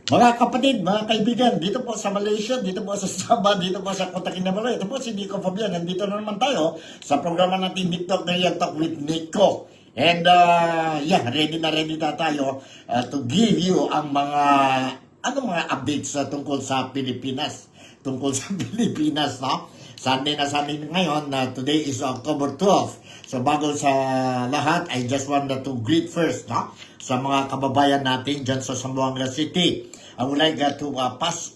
Mga kapatid, mga kaibigan, dito po sa Malaysia, dito po sa Sabah, dito po sa Kota Kinabalu, ito po si Nico Fabian. Nandito na naman tayo sa programa natin TikTok na Real Talk with Nico. And ready na tayo to give you ang mga updates tungkol sa Pilipinas. Tungkol sa Pilipinas, no? Sunday na ngayon, today is October 12. So bago sa lahat, I just wanted to greet first, no? Sa mga kababayan natin dyan sa Zamboanga City. I would like to pass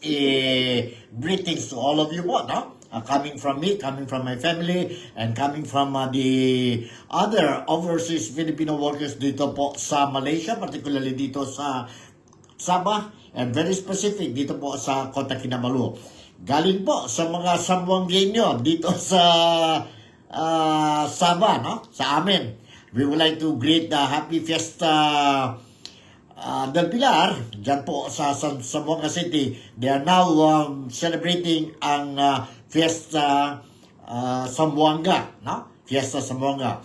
greetings to all of you po, no? Coming from me, coming from my family, and coming from the other overseas Filipino workers dito po sa Malaysia, particularly dito sa Sabah, and very specific dito po sa Kota Kinabalu. Galing po sa mga Sambuangueño dito sa Sabah, no? Sa amin. We would like to greet the Happy Fiesta del Pilar, dyan po sa Zamboanga City. They are now celebrating ang Fiesta Zamboanga, no? Fiesta Zamboanga.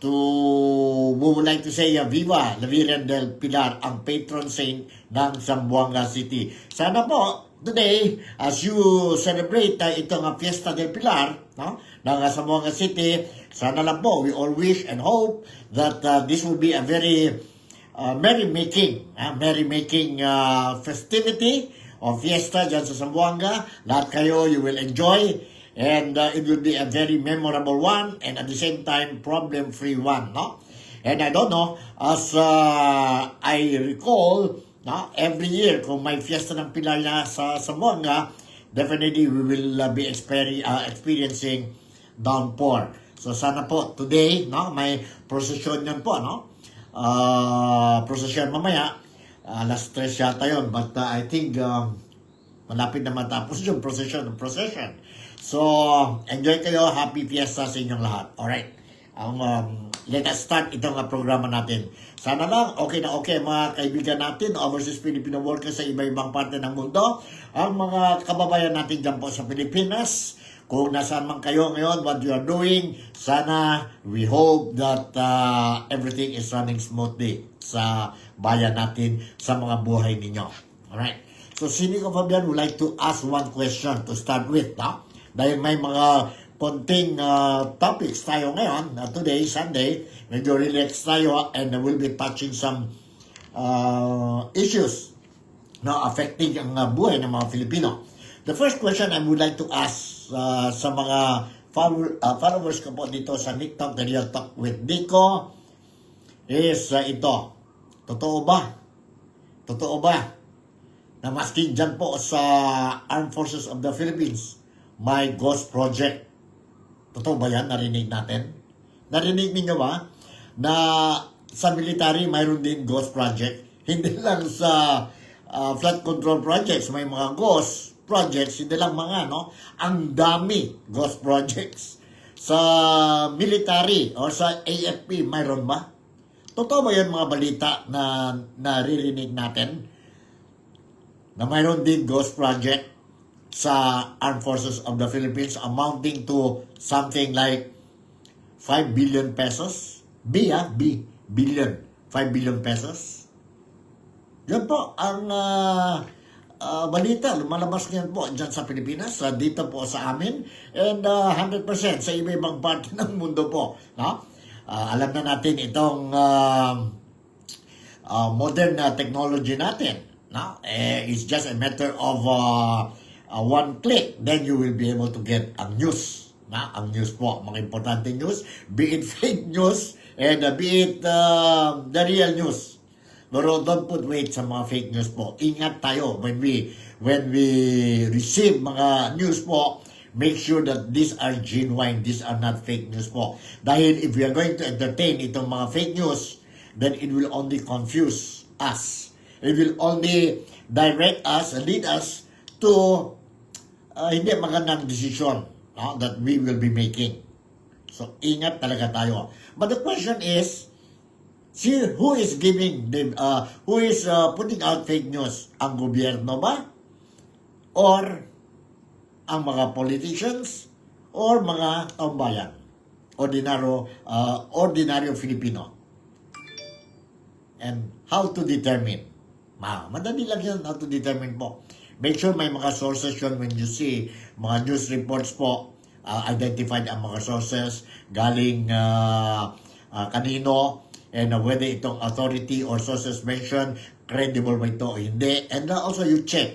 We would like to say Viva la Virgen del Pilar, ang patron saint ng Zamboanga City. Sana po, today, as you celebrate itong Fiesta del Pilar, no? Ng Zamboanga City, sana lang po, we all wish and hope that this will be a very merry-making festivity or fiesta dyan sa Zamboanga. Lahat kayo, you will enjoy, and it will be a very memorable one, and at the same time, problem-free one, no? And I don't know, as I recall, no, every year, kung may fiesta ng Pilar na sa Zamboanga, definitely we will be experiencing downpour. So sana po today, no, may procession yan po, no? Procession mamaya, alas 3 yata yun, but I think malapit na matapos yung procession. So enjoy kayo, happy fiesta sa inyong lahat. Alright, let us start itong programa natin. Sana lang okay na okay mga kaibigan natin, overseas Filipino workers sa iba-ibang parte ng mundo, ang mga kababayan natin dyan po sa Pilipinas. Kung nasaan man kayo ngayon, what you are doing, sana we hope that everything is running smoothly sa bayan natin, sa mga buhay ninyo. Alright. So, si Nico Fabian would like to ask one question to start with, no? Dahil may mga konting topics tayo ngayon, today, Sunday, medyo relax tayo, and we'll be touching some issues na affecting ang buhay ng mga Filipino. The first question I would like to ask sa mga followers ko po dito sa TikTok, The Real Talk with Nico, is ito. Totoo ba na maski dyan po sa Armed Forces of the Philippines, may ghost project? Totoo ba yan? Narinig natin? Narinig ninyo ba na sa military mayroon din ghost project? Hindi lang sa flood control projects, may mga ghost projects, hindi lang mga, no? Ang dami ghost projects. Sa military o sa AFP, mayroon ba? Totoo ba yan mga balita na naririnig natin? Na mayroon din ghost project sa Armed Forces of the Philippines amounting to something like 5 billion pesos? Billion. 5 billion pesos? Yan po ang balita, lumalabas ngayon po dyan sa Pilipinas, dito po sa amin, and 100% sa iba-ibang parte ng mundo po, no? Alam na natin itong modern technology natin, no? It's just a matter of one click, then you will be able to get ang news, na? Ang news po, mga importante news, be it fake news, and be it the real news. Pero don't put weight sa mga fake news po. Ingat tayo when we receive mga news po. Make sure that these are genuine, these are not fake news po. Dahil if we are going to entertain itong mga fake news, then it will only confuse us. It will only direct us and lead us to hindi magandang decision, no, that we will be making. So ingat talaga tayo. But the question is, who is putting out fake news? Ang gobyerno ba? Or ang mga politicians? Or mga taumbayan? Ordinaryo Filipino? And how to determine Madali lang yan how to determine po. Make sure may mga sources yun when you see mga news reports po, identified ang mga sources, galing kanino, and whether itong authority or sources mentioned, credible ba ito o hindi. And also you check.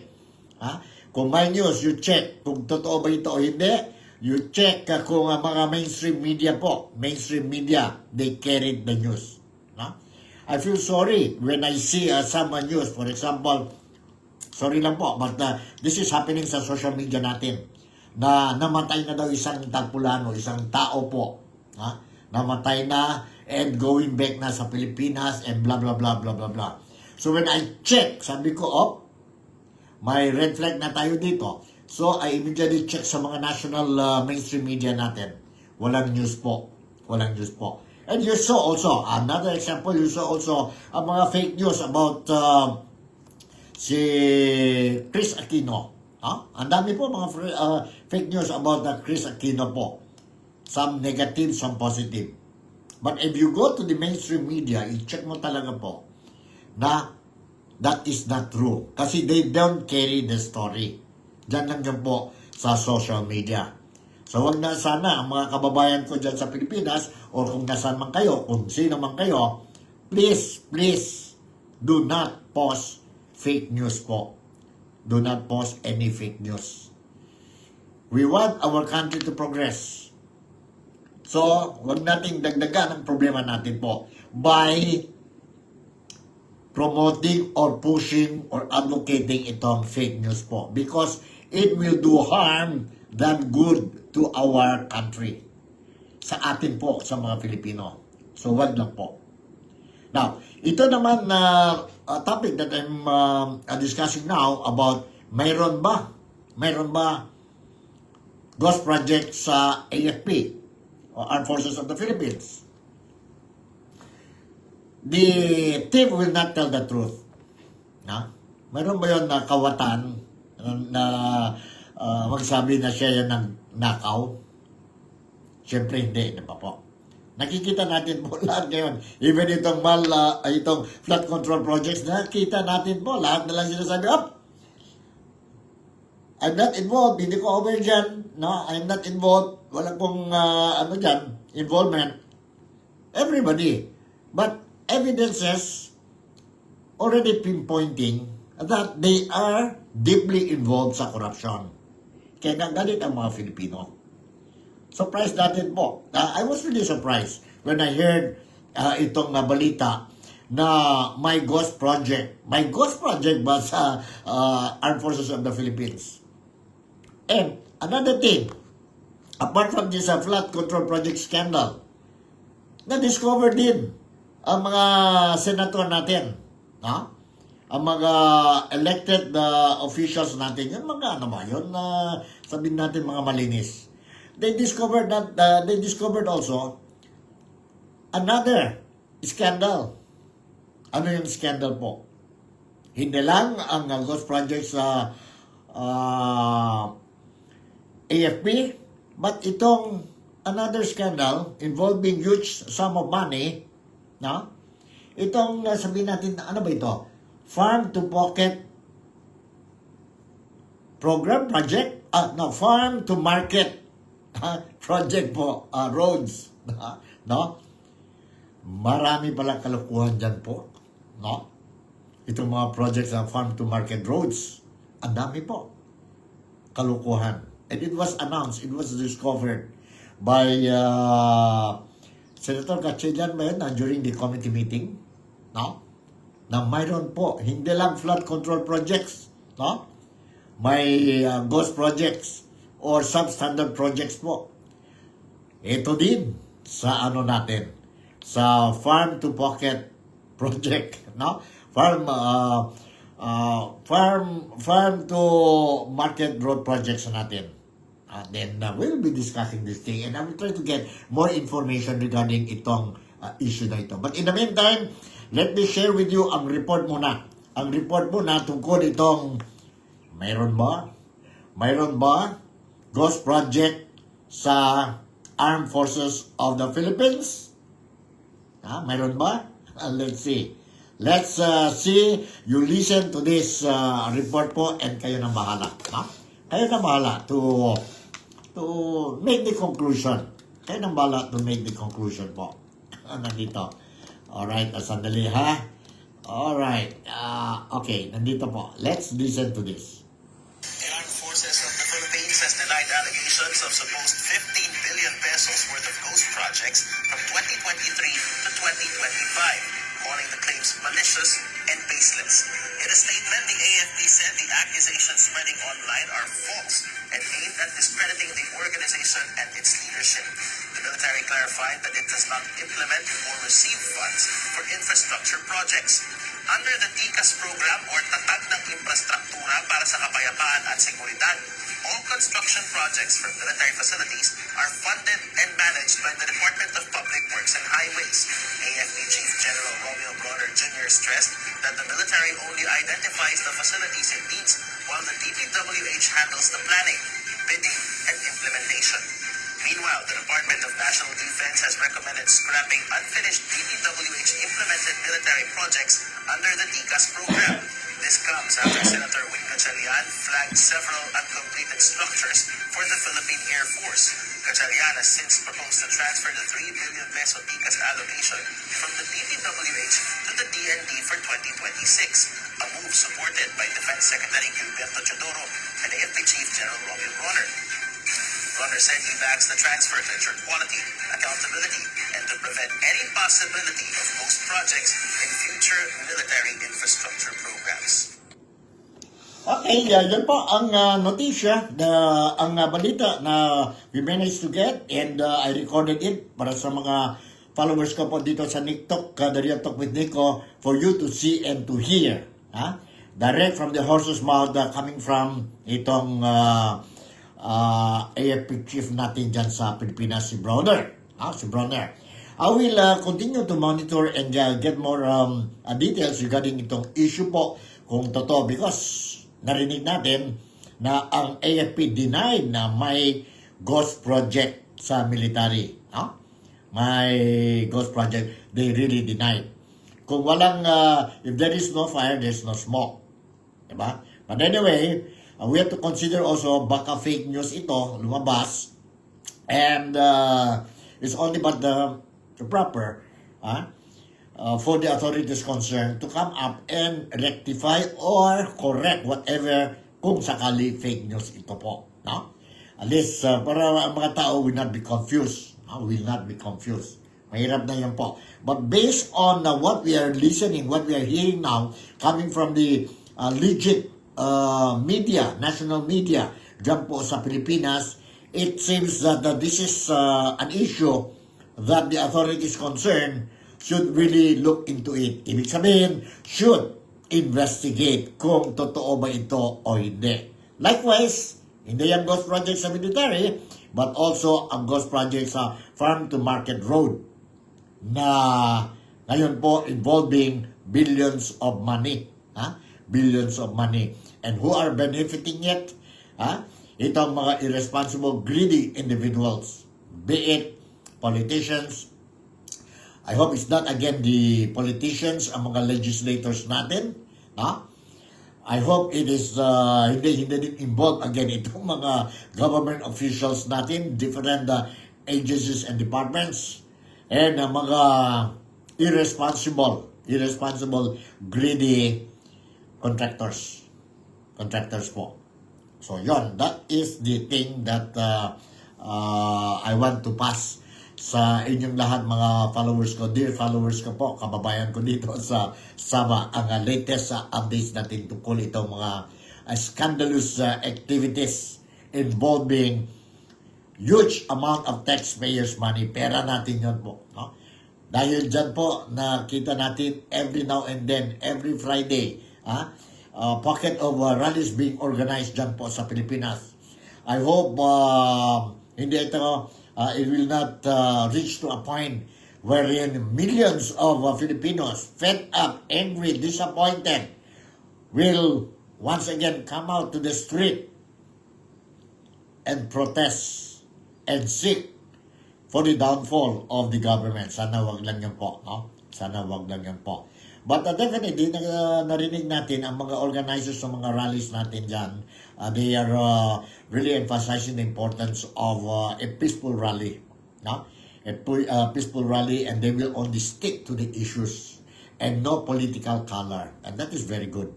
Kung may news, you check kung totoo ba ito o hindi. You check kung mga mainstream media po, mainstream media, they carried the news. I feel sorry when I see some news, for example, sorry lang po, but this is happening sa social media natin, na namatay na daw isang Tagpulano, isang tao po, namatay na and going back na sa Pilipinas and blah blah blah blah blah blah. So when I check, sabi ko, may red flag na tayo dito. So I immediately check sa mga national mainstream media natin. Walang news po. Walang news po. And you saw also, another example, you saw also mga fake news about si Chris Aquino. Ang dami po mga fake news about Chris Aquino po. Some negative, some positive. But if you go to the mainstream media, i-check mo talaga po na that is not true. Kasi they don't carry the story. Diyan lang yan po sa social media. So wag na sana ang mga kababayan ko dyan sa Pilipinas o kung nasaan man kayo, kung sino man kayo, please, do not post fake news po. Do not post any fake news. We want our country to progress. So, wag nating dagdagan ang problema natin po by promoting or pushing or advocating itong fake news po. Because it will do harm than good to our country. Sa atin po, sa mga Filipino. So, wag lang po. Now, ito naman na topic that I'm discussing now about mayroon ba ghost project sa AFP o Armed Forces of the Philippines? The team will not tell the truth. Mayroon ba yun na kawatan na magsabi na siya yan ng nakaw? Siyempre hindi, di ba po? Nakikita natin po lahat ngayon. Even itong itong flood control projects, nakita natin po. Lahat na lang sinasabi, I'm not involved. Hindi ko over dyan. No, I'm not involved. Wala pong involvement. Everybody. But evidences already pinpointing that they are deeply involved sa corruption. Kaya nagalit ang mga Filipino. Surprised natin po. I was really surprised when I heard itong balita na may ghost project ba sa Armed Forces of the Philippines. And another thing, apart from this flood control project scandal, na-discover din ang mga senator natin, ang mga elected officials natin, yung mga sabihin natin mga malinis. They discovered also another scandal. Ano yung scandal po? Hindi lang ang ghost project sa AFP, but itong another scandal involving huge sum of money, itong sabihin natin, ano ba ito? Farm to Pocket program project? Farm to Market project po, roads. Marami pala kalukuhan dyan po. Itong mga projects ng farm to market roads, ang dami po kalukuhan. And it was announced, it was discovered by Senator Gatchalian during the committee meeting, na mayroon po, hindi lang flood control projects, may ghost projects or substandard projects po. Ito din sa natin, sa farm to pocket project, farm to market road projects natin. Then we'll be discussing this thing and I will try to get more information regarding itong issue na ito. But in the meantime, let me share with you ang report muna. Ang report muna tungkol itong mayroon ba ghost project sa Armed Forces of the Philippines? Mayroon ba? Let's see. Let's see, you listen to this report po and kayo nang bahala. No? Kayo nang bahala to make the conclusion. Kayo nang bahala to make the conclusion po. Nandito. Alright, sandali ha. Alright, okay, nandito po. Let's listen to this. The Armed Forces of the Philippines has denied allegations of supposed 15 billion pesos worth of ghost projects from 2023 to 2025, calling the claims malicious and baseless. In a statement, the AFP said the accusations spreading online are false and aimed at discrediting the organization and its leadership. The military clarified that it does not implement or receive funds for infrastructure projects. Under the TICAS program or Tatag ng Infrastruktura para sa Kapayapaan at Seguridad, all construction projects for military facilities are funded and managed by the Department of Public Works and Highways. AFP Chief General Romeo Bronner Jr. stressed that the military only identifies the facilities it needs while the DPWH handles the planning, bidding, and implementation. Meanwhile, the Department of National Defense has recommended scrapping unfinished DPWH-implemented military projects under the TICAS program. This comes after Senator Wing Gatchalian flagged several uncompleted structures for the Philippine Air Force. Gatchalian has since proposed to transfer the 3 billion peso TICAS allocation from the DPWH to the DND for 2026, a move supported by Defense Secretary Gilberto Chodoro and AFP Chief General Romeo Bronner. Bronner said he backs the transfer to ensure quality, accountability, and to prevent any possibility of ghost projects in future military infrastructure programs. Okay, yan po ang notisya, ang balita na we managed to get and I recorded it para sa mga followers ko po dito sa TikTok, The Real Talk with Nico, for you to see and to hear. Direct from the horse's mouth coming from itong AFP chief natin dyan sa Pilipinas, si Bronner. Si Bronner. I will continue to monitor and get more details regarding itong issue po kung totoo because narinig natin na ang AFP denied na may ghost project sa military. May ghost project, they really denied. Kung walang, if there is no fire, there's no smoke. Diba? But anyway, we have to consider also baka fake news ito, lumabas, and it's only but the proper for the authorities concerned to come up and rectify or correct whatever kung sakali fake news ito po. No? At least para ang mga tao will not be confused. Will not be confused. Mahirap na yan po. But based on what we are listening, what we are hearing now, coming from the legit media, national media, dyan po sa Pilipinas, it seems that this is an issue that the authorities concerned should really look into it. Ibig sabihin, should investigate kung totoo ba ito o hindi. Likewise, hindi yan ghost project sa military, but also ang ghost project sa farm to market road na ngayon po involving billions of money. Billions of money. And who are benefiting it? Itong mga irresponsible, greedy individuals. Be it politicians. I hope it's not again the politicians, ang mga legislators natin. I hope it is hindi din involved again itong mga government officials natin, different agencies and departments, and mga irresponsible, greedy contractors po. So yon, that is the thing that I want to pass sa inyong lahat mga followers ko, dear followers ko po, kababayan ko dito sa Sabah, ang latest updates natin tungkol itong mga scandalous activities involving huge amount of taxpayers money, pera natin yun po. Dahil dyan po, nakita natin every now and then, every Friday, pocket of rallies being organized dyan po sa Pilipinas. I hope hindi ito it will not reach to a point wherein millions of Filipinos, fed up, angry, disappointed, will once again come out to the street and protest and seek for the downfall of the government. Sana wag lang yan po. Sana wag lang yan po. But definitely, narinig natin ang mga organizers ng mga rallies natin dyan. They are really emphasizing the importance of a peaceful rally. No? Peaceful rally, and they will only stick to the issues and no political color. And that is very good.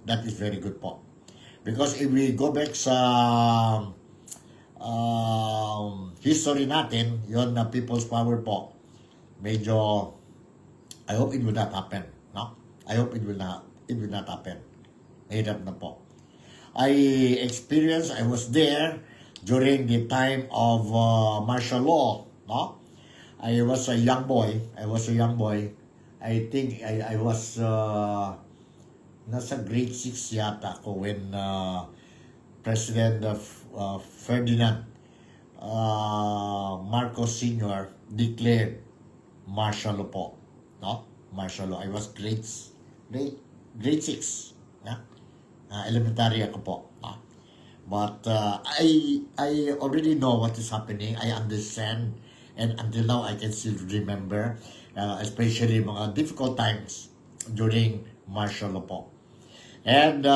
That is very good po. Because if we go back sa history natin, yon na people's power po, medyo, I hope it will not happen. No? I hope it will not happen. Mahirap na po. I was there during the time of martial law. No? I was a young boy. I think I was nasa grade 6 yata ako when President Ferdinand Marcos Sr. declared martial law po. No? Martial law. I was grade 6. Yeah? Elementary ako po. But I already know what is happening. I understand. And until now, I can still remember, especially mga difficult times during martial law po. And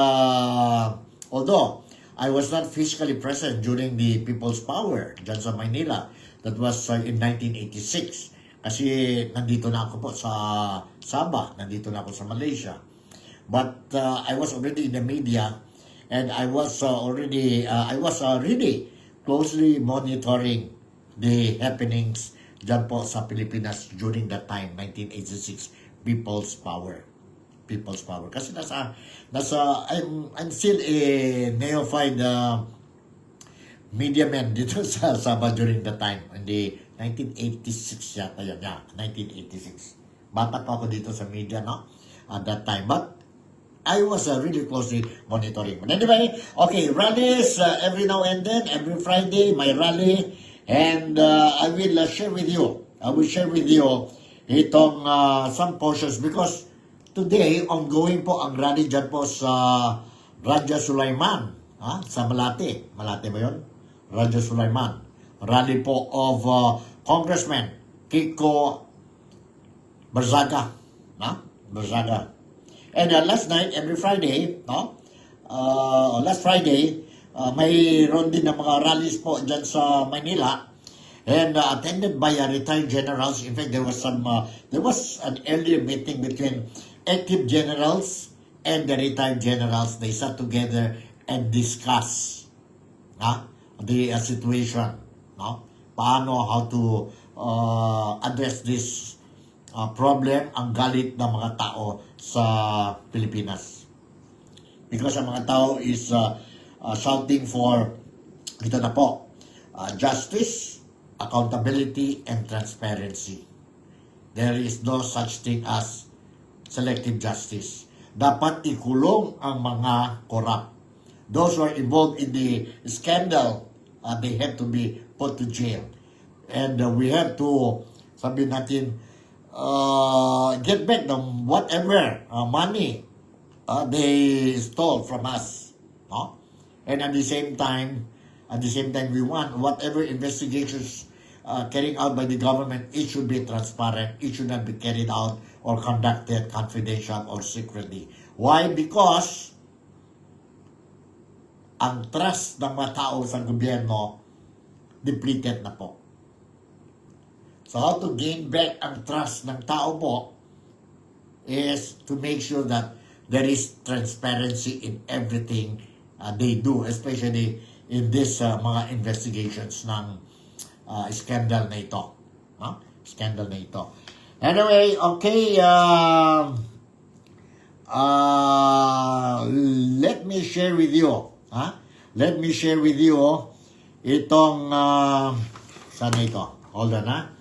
although I was not physically present during the People's Power dyan sa Maynila, that was in 1986. Kasi nandito na ako po sa Sabah, nandito na ako sa Malaysia. But I was already in the media, and I was really closely monitoring the happenings dyan po sa Pilipinas during that time, 1986, People's Power. Kasi I'm still a neophyte media man dito sa Sabah during that time, in the 1986 yata yun, 1986. Bata pa ako dito sa media, no? At that time. But I was really closely monitoring. But anyway, okay, rallies every now and then, every Friday, my rally. And I will share with you. Itong some portions because today, ongoing po ang rally dyan po sa Raja Sulaiman. Sa Malate. Malate ba yun? Raja Sulaiman. Rally po of Congressman Kiko Barzaga. Barzaga. And last night, every Friday, last Friday, mayroon din ng mga rallies po dyan sa Manila, and attended by retired generals. In fact, there was an earlier meeting between active generals and the retired generals. They sat together and discuss the situation, how to address this problem, ang galit ng mga tao sa Pilipinas. Because ang mga tao is shouting for, ito na po, justice, accountability, and transparency. There is no such thing as selective justice. Dapat ikulong ang mga corrupt. Those who are involved in the scandal, they have to be put to jail. And we have to, sabihin natin, get back the whatever money they stole from us. No? And at the same time, we want whatever investigations carried out by the government, it should be transparent. It should not be carried out or conducted confidential or secretly. Why? Because ang trust ng mga tao sa gobyerno depleted na po. So how to gain back ang trust ng tao po is to make sure that there is transparency in everything they do, especially in this mga investigations ng scandal na ito. Scandal na ito. Anyway, okay, let me share with you. Let me share with you itong, saan na ito? Hold on,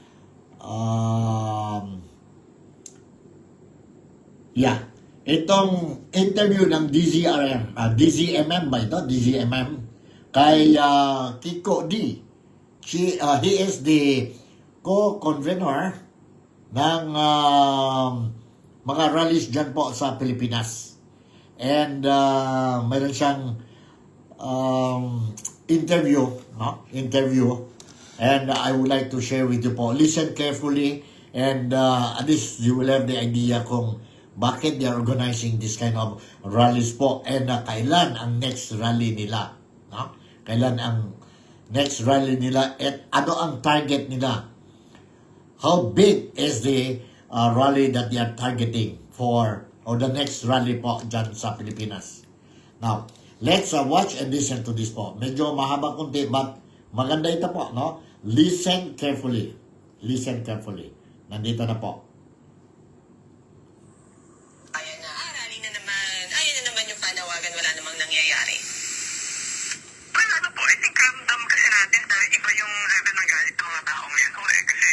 itong interview ng DZMM ba ito? DZMM kay Kiko D. He is the co-convener ng mga rallies dyan po sa Pilipinas. And mayroon siyang interview. And I would like to share with you po. Listen carefully and at least you will have the idea kung bakit they are organizing this kind of rallies po, and kailan ang next rally nila, no? Kailan ang next rally nila, at ano ang target nila? How big is the rally that they are targeting for, or the next rally po dyan sa Pilipinas? Now, let's watch and listen to this po. Medyo mahaba kunti, but maganda ito po, no? Listen carefully. Listen carefully. Nandito na po. Ayan na, rally na naman. Ayan na naman yung panawagan, wala namang nangyayari. Well, ano po, I think ramdam kasi natin na iba yung level ng galit ng mga tao ngayon ho eh. Kasi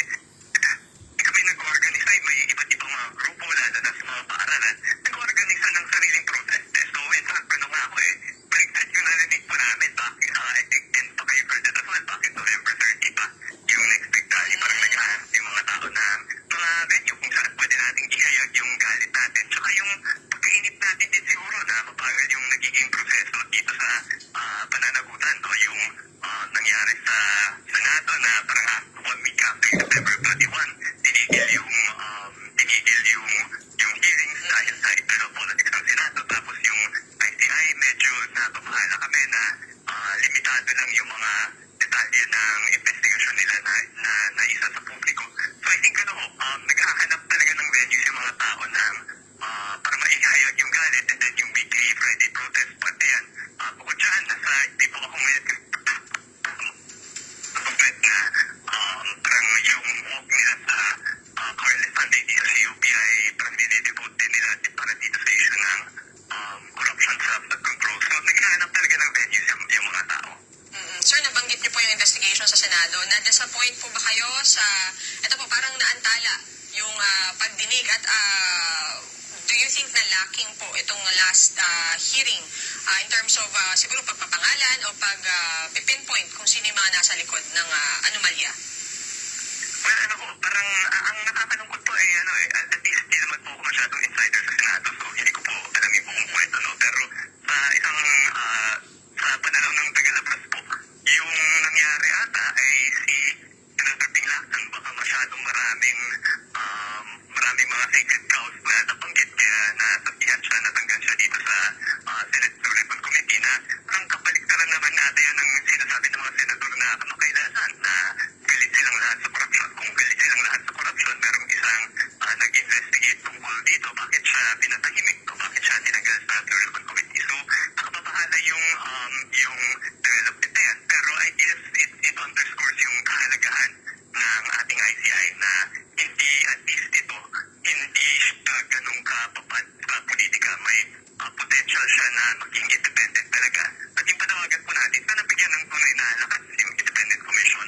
kami nag-organize ay may iba't ibang mga grupo, lalo na sa mga paaralan, nag-organize ng sariling protest. So, in fact, ano nga ako eh, baliktad yung narinig po namin, bakit, I think, and pa kayo heard it as well, bakit November 30 pa yung next big rally, parang naghahanap yung mga tao na mga venue kung saan pwede nating ihayag yung galit natin. Tsaka yung pagkainip natin din siguro na mabagal yung nagiging proseso dito sa pananagutan o yung nangyari sa Senado na parang 1 week after September 21, tinigil yung hearings dahil sa internal politics ng Senado. Tapos yung ICI, medyo napapahala kami na limitado lang yung mga detalye ng investigation nila na isa sa publiko. So I think naghahanap talaga ng venues yung mga tao na para maihayag yung galit, and then yung weekly Friday protest, pati yan. Bukod dyan, nasa tipo ako ngayon na parang yung walk nila sa Carles Sunday dito sa UPI, parang nilidevote din nila para dito sa issue ng corruption sa flood control. So naghahanap talaga ng venues yung mga tao. Sir, nabanggit niyo po yung investigation sa Senado. Na-disappoint po ba kayo sa, ito po, parang naantala yung pagdinig at do you think na lacking po itong last hearing in terms of siguro pagpapangalan o pag-pinpoint kung sino yung mga nasa likod ng anomalya? Well, parang ang nakakalungkot po at least hindi naman po ako masyadong insider sa Senado, so hindi ko po alam yung buong kwento, no? Pero sa isang, sa pananaw ng taga-labas po, yung nangyari ata ay si Senator Ping Lacson, baka masyadong maraming mga sacred cows na nabanggit, kaya nasabihan siya, natanggal siya dito sa Senate Tourism Committee, na ang kabaliktaran naman natin yan ang sinasabi ng mga senador na kamakailangan na galit silang lahat sa korupsyon. Kung galit silang lahat sa korupsyon, merong isang nag-investigate tungkol dito, bakit siya pinatahimik o bakit siya tinanggal sa Tourism Committee. So, nakapapahala yung development na yan. Pero I guess it underscores yung kahalagahan ng ating ICI na hindi, at least ito, hindi siya ganun kapapad sa politika. May potential siya na maging independent talaga. At yung panawagan po natin, sana bigyan ng tunay na lakas yung independent commission,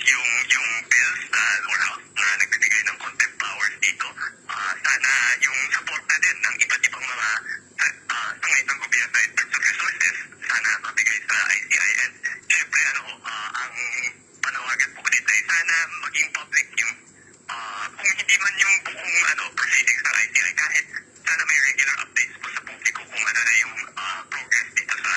yung bills sa lower house na nagbibigay ng contempt powers dito. Sana yung support na din ng iba't ibang mga sangay ng gobyerno in terms of resources, sana mabigay sa ICI. And syempre, ang panawagan po ulit ay sana maging public yung kung hindi man yung buong proceedings ng ICI, kahit sana may regular updates po sa publiko kung ano na yung progress dito sa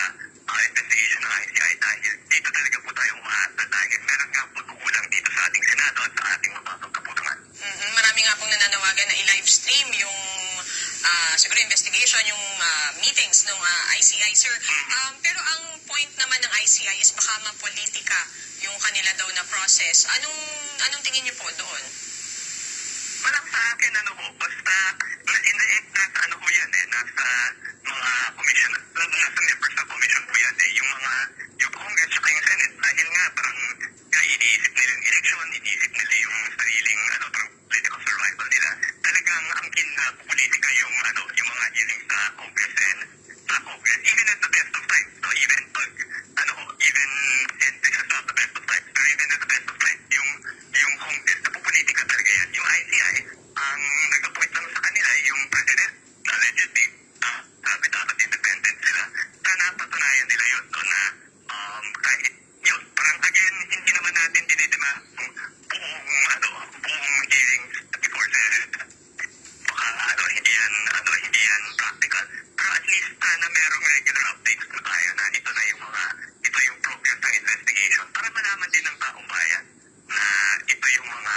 investigation ng ICI, dahil dito talaga po tayo umaasa dahil meron nga po kukulang dito sa ating Senado at sa ating mababang kaputangan. Marami nga pong nananawagan na i-live stream yung siguro investigation, yung meetings ng ICI, sir. Pero ang point naman ng ICI is baka mapolitika yung kanila daw na process. Anong tingin niyo po doon? Walang sa akin, basta in the end, nasa yan nasa mga commission, nasa members ng commission po yan yung Congress at yung Senate, dahil nga parang iniisip nila yung election, iniisip nila yung sariling parang political survival nila. Talagang ang politika yung mga hearing sa Congress even at the best of times, no? Even pag even, and this is not the best of times, pero even at the best of times, yung Congress na politika talaga yan. Yung ICI, ang nag-appoint lang sa kanila yung president, allegedly, sabi dapat independent sila. Sana patunayan nila yun, no, na kahit yun, parang again, hindi naman natin dinidima buong hearings before Senate. Baka hindi yan practical. Pero at least na merong regular updates po tayo na ito yung progress ng investigation para malaman din ng taong bayan na ito yung mga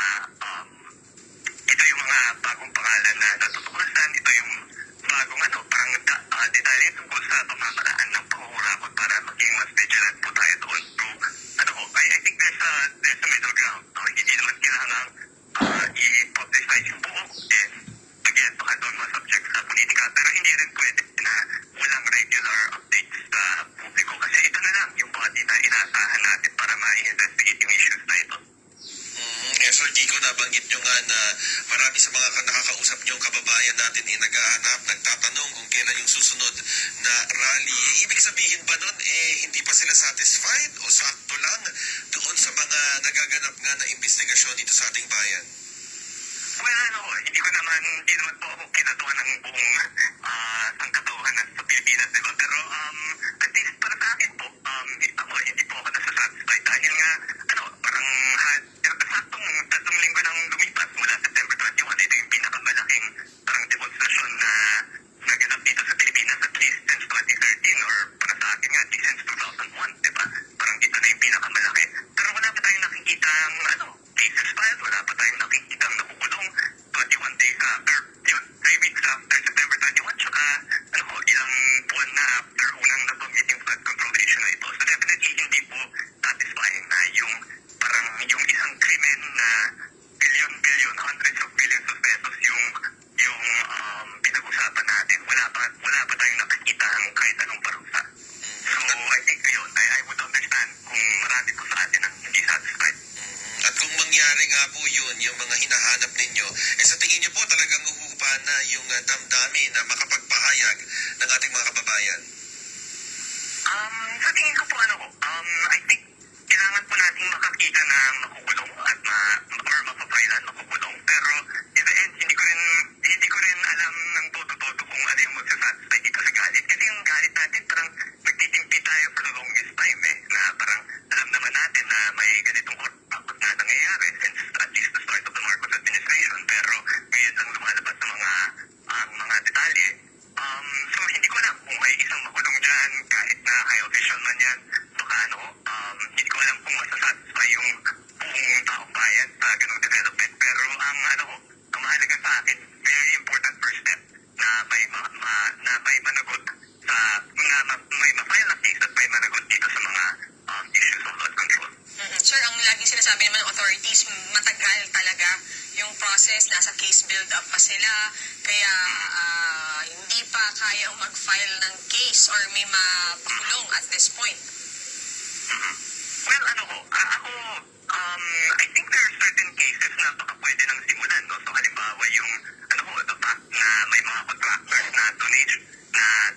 bagong pangalan na detalye tungkol sa pamamaraan ng pangurakot para maging mas vigilant po tayo doon. So, I think there's a middle ground. Hindi naman kailangan i-publicize yung buo. And again, baka doon masubject sa politika. Pero hindi rin pwede na walang regular updates sa publiko. Kasi ito na lang yung body na inaasahan natin para ma-investigate yung issues na ito. Sir Kiko, nabanggit nyo nga na marami sa mga nakakausap nyo kababayan natin ay naghahanap, nagtatanong kung kailan yung susunod na rally. Ibig sabihin ba nun, hindi pa sila satisfied o sakto lang doon sa mga nagaganap nga na investigasyon dito sa ating bayan? Well, hindi naman po ako kinatuwa ng buong sangkatauhan sa Pilipinas, di ba? Pero at least para sa akin po, hindi po ako nasa-satisfied dahil nga, parang saktong 3 linggo nang lumipas mula September 21, ito yung pinakamalaking parang demonstrasyon na naganap dito sa Pilipinas at least since 2013 or para sa akin nga, at least since 2001, di ba? Parang dito na yung pinakamalaki. Pero wala pa tayong nakikita cases filed, wala pa tayong nakikita nakukulong 21 days after, 3 weeks after September 21, tsaka ilang buwan na after unang nabanggit yung flood control issue na ito. So definitely hindi po satisfying na yung parang yung isang krimen na billion, hundreds of billions of pesos yung pinag-usapan natin. Wala pa tayong nakikita kahit anong parusa. So I think yun, I would understand kung marami po sa atin ang hindi satisfied. At kung mangyari nga po yun, yung mga hinahanap ninyo, sa tingin nyo po talagang uhupa na yung damdamin na makapagpahayag ng ating mga kababayan? Sa tingin ko po I think kailangan po nating makakita na makukulong at or mapapailan makukulong. Pero in the end, hindi ko rin alam ng todo-todo kung ano yung magsasatisfy dito sa galit. Kasi yung galit natin parang nagtitimpi tayo for the longest time na parang alam naman natin na may ganitong takot na nangyayari since at least the start of the Marcos administration. Pero ngayon lang lumalabas sa mga detalye. So hindi ko alam kung may isang makulong dyan kahit na high official man yan. Baka hindi ko alam kung masasatisfy yung buong taong bayan sa ganung development. Pero ang mahalaga sa akin, very important first step na may managot may ma-file na case at may managot dito sa mga issues of flood control. Sir, ang laging sinasabi naman ng authorities, matagal talaga yung process, nasa case build-up pa sila, kaya hindi pa kayang mag-file ng case or may mapakulong at this point. Well, ako, I think there are certain cases na baka pwede nang simulan, no? So, halimbawa yung, the fact na may mga contractors na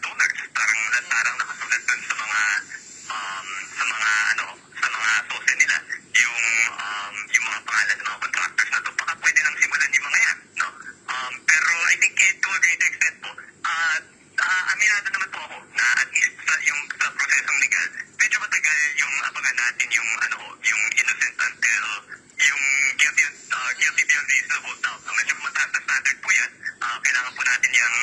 donors, parang nakasulat dun sa mga source nila, yung mga pangalan ng mga contractors na to, baka pwede nang simulan yung mga yan, no? Pero I think to a great extent po, aminado naman po ako na at least sa prosesong legal, medyo matagal yung abangan natin yung innocent until yung guilty beyond reasonable doubt. So medyo mataas na standard po yan. Kailangan po natin yung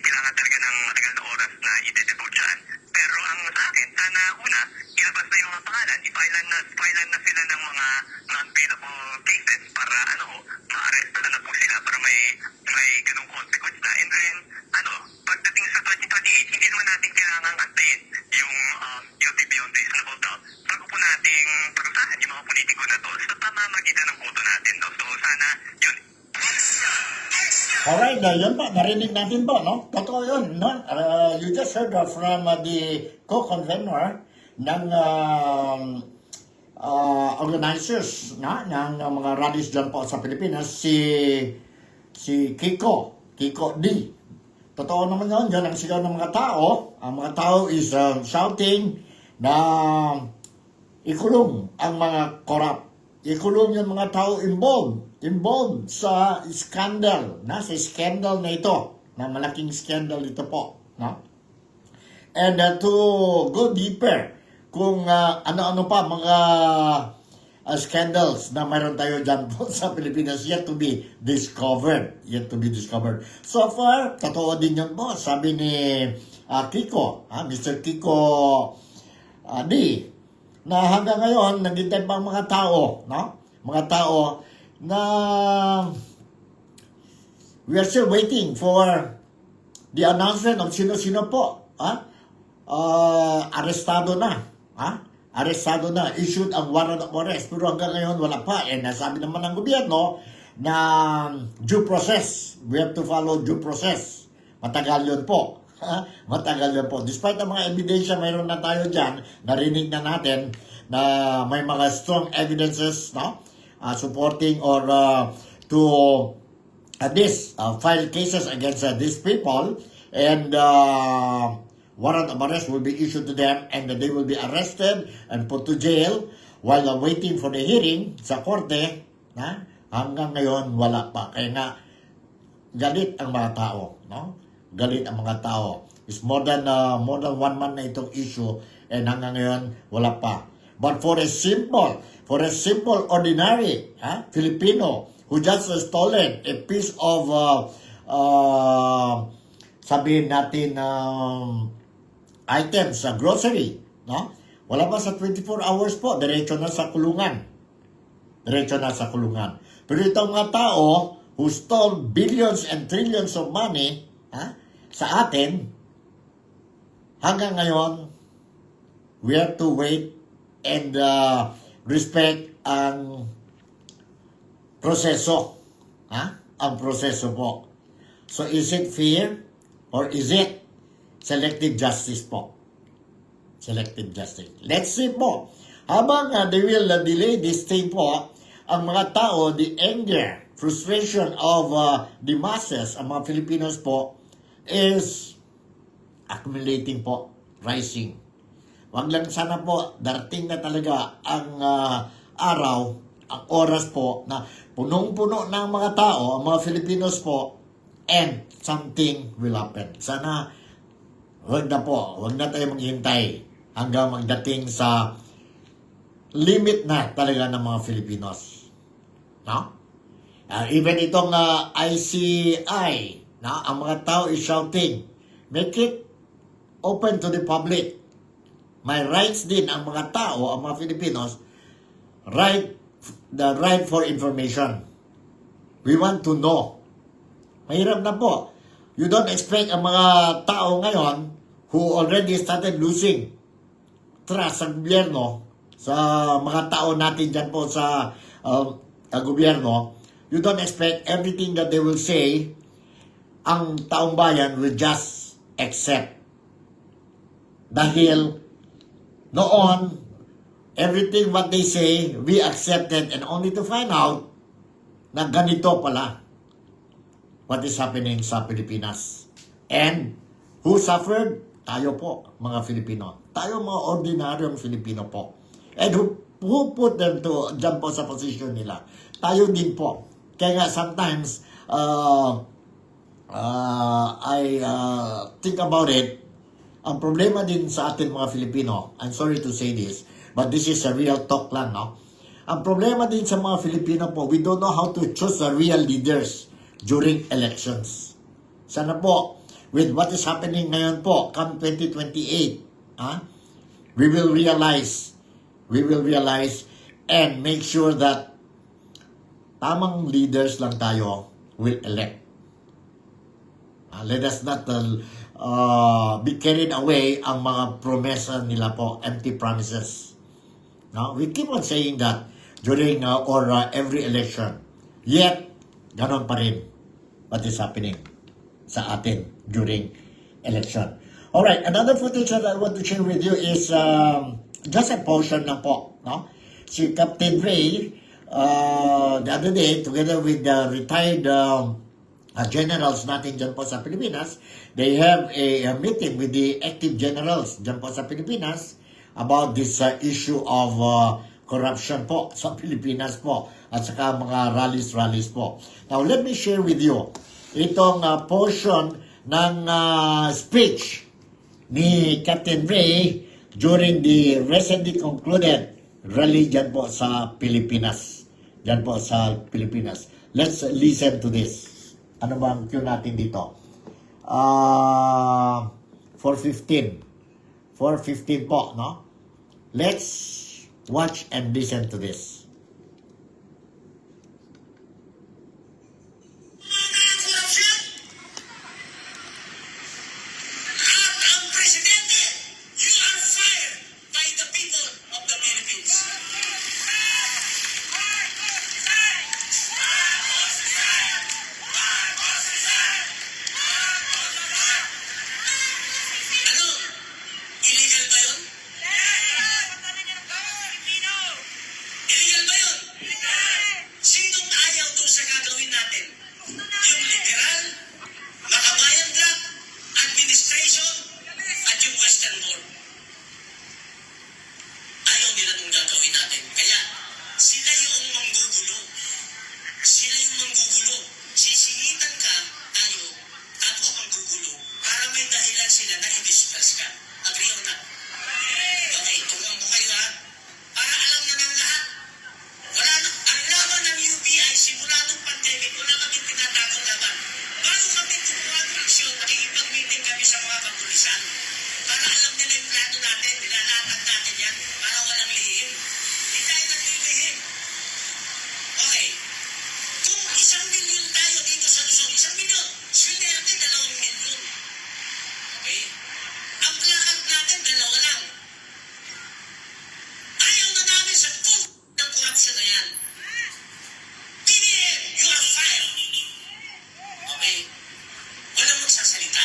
kailangan talaga ng matagal na oras na i-devote dyan. Pero ang sa akin, sana una, ilabas na yung mga pangalan, i-filean na sila ng mga non-bailable cases para ma-arrest na po sila para may ganung consequence na. And then, pagdating sa 2028, hindi naman natin kailangang antayin yung guilty beyond reasonable doubt. Bago po nating parusahan yung mga politiko na to sa pamamagitan ng boto natin. No? So sana, yun. Alright, yun po, narinig natin po, no? Totoo yun, no? You just heard from the co-convenor ng organizers ng mga rallies dyan po sa Pilipinas, si Kiko D. Totoo naman yun, dyan ang sigaw ng mga tao. Ang mga tao is shouting na ikulong ang mga corrupt. Ikulong yung mga tao involved sa scandal, sa scandal na ito, na malaking scandal ito po, no? And to go deeper, kung ano-ano pa mga scandals na mayroon tayo dyan po sa Pilipinas yet to be discovered. So far, totoo din yun po, sabi ni Kiko, Mr. Kiko D, na hanggang ngayon, naghintay pa ang mga tao, no? Mga tao na we are still waiting for the announcement of sino-sino po, arestado na, arestado na, issued ang warrant of arrest, pero hanggang ngayon wala pa. And nasabi naman ng gobyerno na due process, we have to follow due process. Matagal yun po. Matagal yun po. Despite ang mga ebidensya, mayroon na tayo dyan, narinig na natin na may mga strong evidences, no? Supporting or to at least file cases against these people, and warrant of arrest will be issued to them, and they will be arrested and put to jail while waiting for the hearing sa korte. Hanggang ngayon wala pa. Kaya nga galit ang mga tao, no? Galit ang mga tao. It's more than 1 month na itong issue, and hanggang ngayon wala pa. But for a simple ordinary Filipino who just stolen a piece of sabihin natin items sa grocery, no? Wala pa sa 24 hours po, diretso na sa kulungan. Diretso na sa kulungan. Pero itong mga tao who stole billions and trillions of money sa atin, hanggang ngayon, we have to wait and respect ang proseso. Ang proseso po. So is it fair or is it selective justice po? Selective justice. Let's see po. Habang they will delay this thing po, ang mga tao, the anger, frustration of the masses, ang mga Filipinos po, is accumulating po, rising. Wag lang sana po, darating na talaga ang araw, ang oras po, na punong-puno ng mga tao, ang mga Filipinos po, and something will happen. Sana, wag na tayo maghintay hanggang magdating sa limit na talaga ng mga Filipinos. No? Even itong ICI, no? Ang mga tao is shouting, make it open to the public. May rights din ang mga tao, ang mga Filipinos, the right for information. We want to know. Mahirap na po. You don't expect ang mga tao ngayon who already started losing trust sa gobyerno, sa mga tao natin dyan po sa gobyerno, you don't expect everything that they will say, ang taong bayan will just accept. Dahil noon, everything what they say, we accepted, and only to find out na ganito pala what is happening sa Pilipinas. And who suffered? Tayo po, mga Filipino. Tayo mga ordinaryong Filipino po. And who put them to dyan po sa position nila? Tayo din po. Kaya nga sometimes, I think about it, ang problema din sa atin mga Filipino, I'm sorry to say this, but this is a real talk lang, no? Ang problema din sa mga Filipino po, we don't know how to choose the real leaders during elections. Sana po, with what is happening ngayon po, come 2028, we will realize and make sure that tamang leaders lang tayo will elect. Let us not be carried away ang mga promesa nila po, empty promises. No? We keep on saying that during every election. Yet, ganon pa rin what is happening sa atin during election. Alright, another footage that I want to share with you is just a portion na po. No? Si Captain Ray, the other day, together with the retired generals natin dyan po sa Pilipinas, they have a meeting with the active generals dyan po sa Pilipinas about this issue of corruption po sa Pilipinas po at saka mga rallies po. Now, let me share with you itong portion ng speech ni Captain Ray during the recently concluded rally dyan po sa Pilipinas. Dyan po sa Pilipinas. Let's listen to this. Ano ba ang cue natin dito? 4:15 po, no? Let's watch and listen to this. Pilipinas ka. Agree o not? Okay, turuan ko kayo ha. Para alam na ng lahat. Wala na, ang laban ng UBI simula nung pandemic, wala kami tinatagong laban. Bago kami gumawa ng aksyon, nakikipag-meeting kami sa mga kapulisan. Para alam nila yung plano natin, nilalatag natin yan, para walang lihim. Hindi tayo naglilihim. Okay. Kung 1 milyon tayo dito sa Luzon, 1 milyon, swinerte 2 milyon. Okay? Ang plakad natin, 2 lang. Ayaw na namin sa full ng corruption na yan. PDM, you are fired. Okay? Walang magsasalita.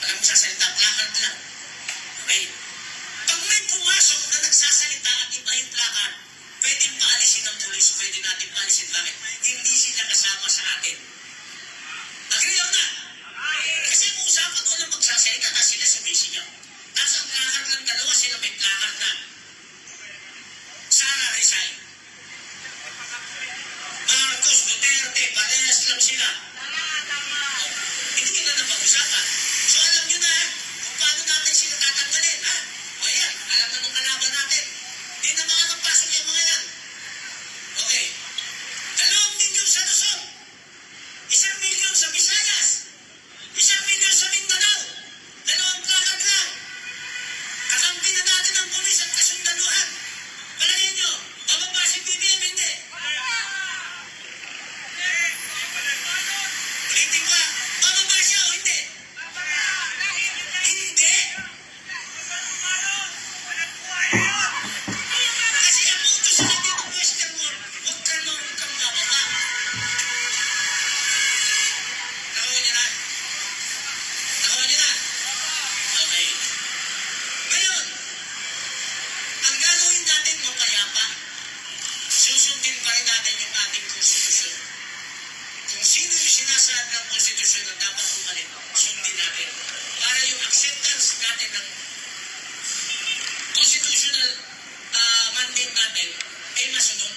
Walang magsasalita, plakad lang. Okay? Pag may pumasok na nagsasalita at iba yung plakad, pwedeng paalisin ng pulis, pwede natin paalisin. Bakit? Hindi sila kasama sa atin. Agree o na? Kasi kung usapan ko lang magsasalita, tapos sila sumisigaw. Tapos ang plakad lang 2, sila may plakad na Sara resign. Marcos, Duterte, parehas lang sila. Hindi na napag-usapan. So alam nyo na kung paano natin sila tatanggalin. Ha? O yan, alam na nung kalaban natin. Hindi na makakapasok yung mga yan. Okay. 2 milyon sa Luzon. 1 milyon sa Visayas. 1 milyon sa Mindanao. 2 plakad lang. Kakampi na natin ang pulis at kasundaluhan. Palagay nyo, bababa si BBM, hindi. Ulitin ko, bababa siya o hindi? Hindi. Kasi ang utos sa natin ng Western World, huwag kang bababa. Nakuha niyo na? Nakuha niyo na? Okay. Ngayon, ang gagawin natin mapayapa, susundin pa rin natin yung ating konstitusyon. Kung sino yung sinasaad ng konstitusyon na dapat umalit, sundin natin. Para yung acceptance natin ng constitutional mandate natin ay masunod.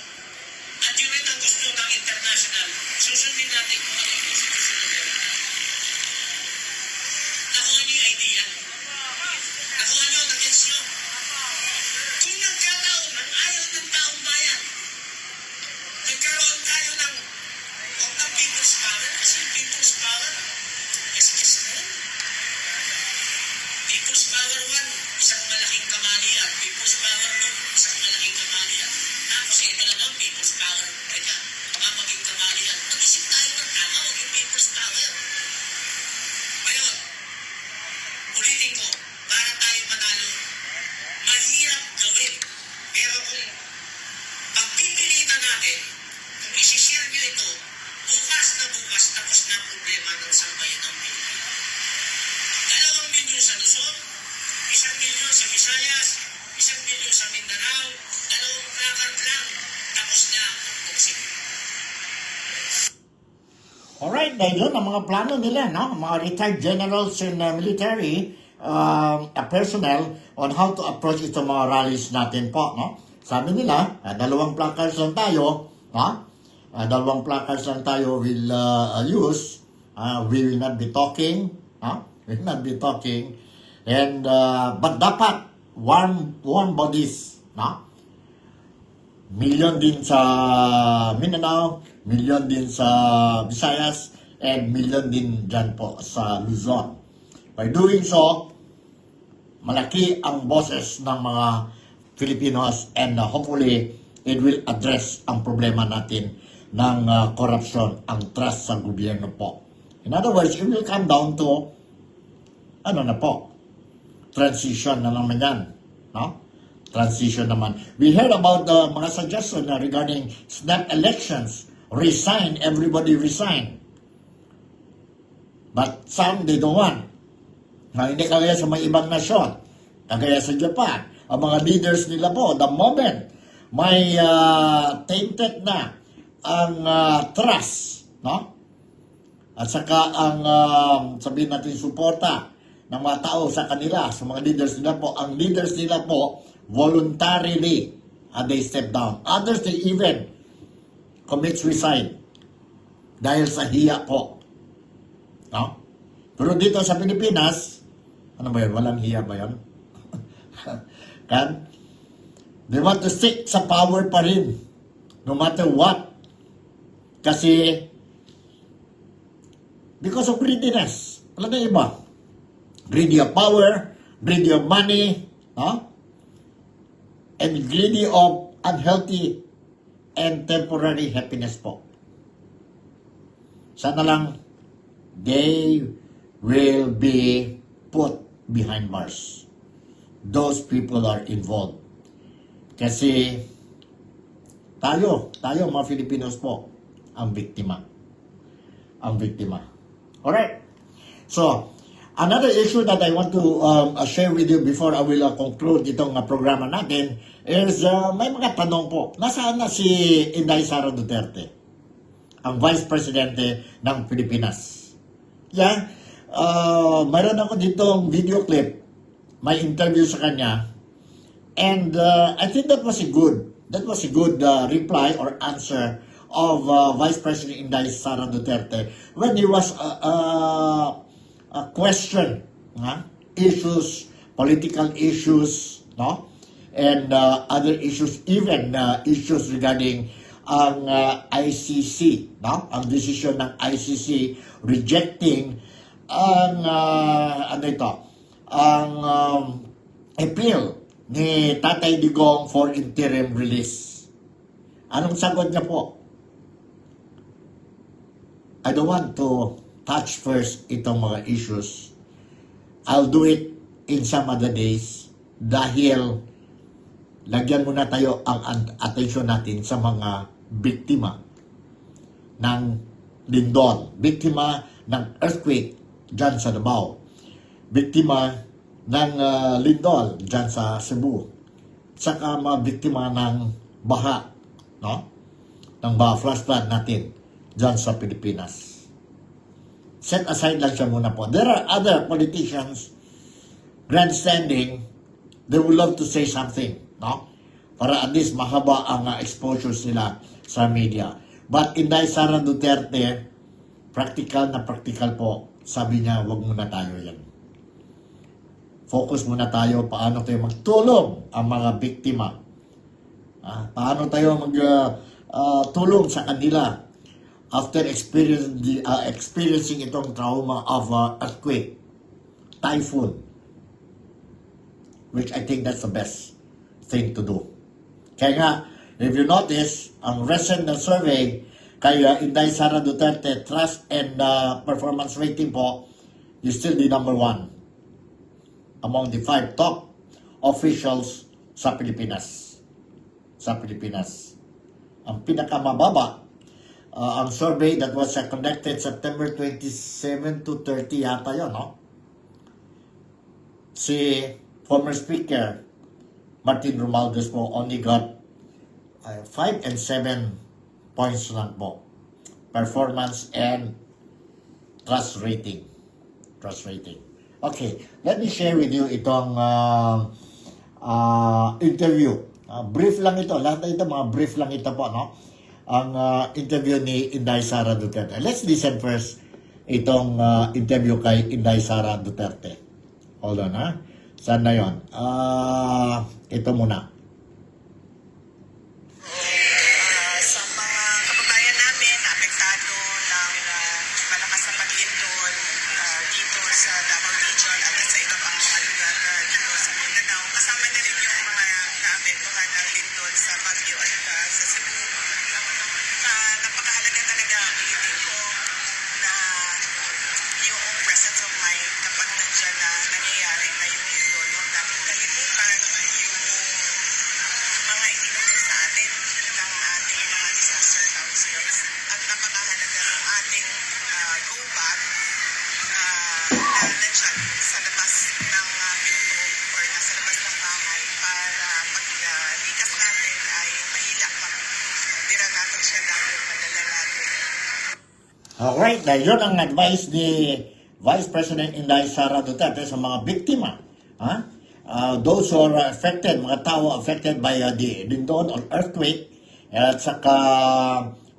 At yun rin ang gusto ng international, susundin natin kung ano yung constitutional meron. Nakuha niyo yung idea? Nakuha niyo, nag-gets niyo? Kung nagkataon ng ayaw ng taong bayan, nagkaroon tayo ng people's power, kasi people's power, SKS na yun. People's power 1, isang malaking kamalian. People's power 2, isang malaking kamalian. Tapos ito naman, people's power, kaya, maging kamalian. Mag-isip tayo ng tama, huwag yung people's power. Ngayon, ulitin ko, para tayo manalo, mahirap gawin. Pero kung pagpipilitan natin, kung isishare nyo ito, bukas na bukas, tapos na ang problema ng sambayan ng Pilipinas. 2 milyon sa Luzon, 1 milyon sa Visayas, 1 milyon sa Mindanao, 2 plakad lang, tapos na ang boxing. Alright, dahil yun ang mga plano nila, no? Mga retired generals in military personnel on how to approach itong mga rallies natin po, no? Sabi nila, 2 placards lang tayo, no? 2 placards lang tayo will use. We will not be talking, no? We will not be talking. And, but dapat, warm bodies, no? Milyon din sa Mindanao, milyon din sa Visayas, and milyon din dyan po sa Luzon. By doing so, malaki ang boses ng mga Filipinos and hopefully it will address ang problema natin ng corruption, ang trust sa gobyerno po. In other words, it will come down to transition na naman yan, no? Transition naman. We heard about the mga suggestion regarding snap elections. Resign, everybody resign. But some, they don't want. Hindi kagaya sa mga ibang nasyon. Kagaya sa Japan. Ang mga leaders nila po, the moment may tainted na ang trust, no? At saka ang sabihin natin suporta ng mga tao sa kanila, sa mga leaders nila po, ang leaders nila po voluntarily they step down. Others, they even commit suicide dahil sa hiya po. No? Pero dito sa Pilipinas, Ano ba yun? Walang hiya ba yun? Kan? They want to stick sa power pa rin. No matter what. Kasi, because of greediness. Wala na iba. Greedy of power, greedy of money, no? And greedy of unhealthy and temporary happiness po. Sana lang, they will be put behind bars. Those people are involved. Kasi, tayo mga Filipinos po, ang biktima. Ang biktima. Alright. So, another issue that I want to share with you before I will conclude itong programa natin is may mga tanong po. Nasaan na si Inday Sara Duterte? Ang Vice Presidente ng Pilipinas. Yeah. Mayroon ako ditong video clip. May interview sa kanya. And I think that was a good reply or answer of Vice President Inday Sara Duterte when he was question issues, political issues, no, and other issues, even issues regarding ang ICC, no, ang decision ng ICC rejecting ang appeal ni Tatay Digong for interim release. Anong sagot niya po? I don't want to touch first itong mga issues. I'll do it in some other days dahil lagyan muna tayo ang attention natin sa mga biktima ng lindol, biktima ng earthquake dyan sa Davao, biktima ng lindol dyan sa Cebu, saka mga biktima ng baha, no? Ng baha, flash flood natin dyan sa Pilipinas. Set aside lang siya muna po. There are other politicians grandstanding, they would love to say something, no? Para at least mahaba ang exposures nila sa media. But Inday Sara Duterte, practical na practical po. Sabi niya, wag muna tayo yan. Focus muna tayo paano tayo magtulong ang mga biktima. Paano tayo magtulong sa kanila after experiencing itong trauma of earthquake, typhoon, which I think that's the best thing to do. Kaya nga, if you notice, ang recent na survey kay Inday Sara Duterte, trust and performance rating po, is still the number 1 among the 5 top officials sa Pilipinas. Sa Pilipinas. Ang pinakamababa, ang survey that was conducted September 27 to 30 yata yun, no? Si former Speaker Martin Romualdez po only got 5 and 7 points lang po. Performance and trust rating. Trust rating. Okay, let me share with you itong interview. Brief lang ito. Lahat ito, mga brief lang ito po, no? Ang interview ni Inday Sara Duterte. Let's listen first itong interview kay Inday Sara Duterte. Hold on, ha? Saan na yun? Ito muna. Sa mga kababayan namin na apektado ng malakas na paglindol dito sa Davao Region at sa iba pang mga lugar dito sa Mindanao. Kasama na rin yung mga naapektuhan ng lindol sa Baguio at sa Cebu. Napakahalaga talaga ang ulitin ko na yung presence of mind kapag nandiyan na nangyayari na yung lindol. Huwag natin kalimutan yung mga itinuro sa atin ng ating mga disaster councils at napakahalaga ng ating go bag na nandyan sa labas ng pinto or nasa labas ng bahay para paglikas natin ay mahila pag dira natin siya dahil madala natin. Alright, yun ang advice ni Vice President Inday Sara Duterte sa mga biktima. Those who are affected, mga tao affected by the lindol or earthquake at saka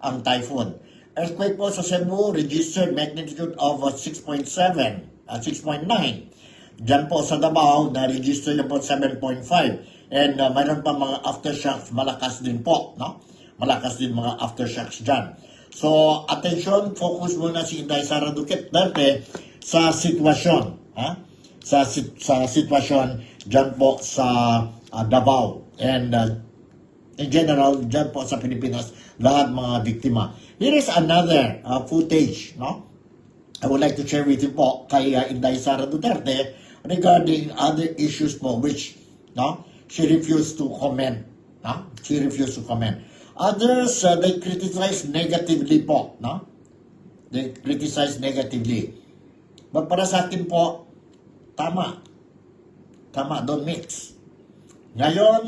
ang typhoon. Earthquake po sa Cebu registered magnitude of 6.7 at 6.9. dyan po sa Davao, na-register niya po 7.5. And mayroon pa mga aftershocks, malakas din po, no? Malakas din mga aftershocks dyan. So, attention, focus muna si Inday Sara Duterte sa sitwasyon, ha? Sa sitwasyon dyan po sa Davao. And in general, dyan po sa Pilipinas, lahat mga biktima. Here is another footage, no? I would like to share with you po kay Inday Sara Duterte regarding other issues po which, no, she refused to comment, no? She refused to comment. Others, they criticize negatively po, no? They criticize negatively. But para sa akin po, tama. Tama, don't mix. Ngayon,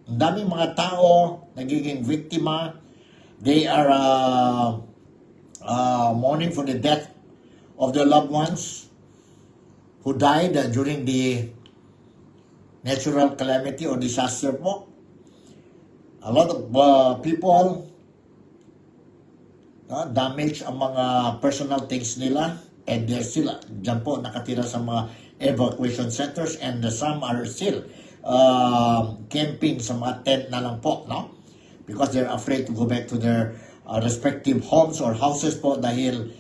ang daming mga tao nagiging biktima. They are mourning for the death of their loved ones who died during the natural calamity or disaster po. A lot of people damage ang mga personal things nila and they're still dyan po nakatira sa mga evacuation centers and some are still camping sa mga tent na lang po, no? Because they're afraid to go back to their respective homes or houses po dahil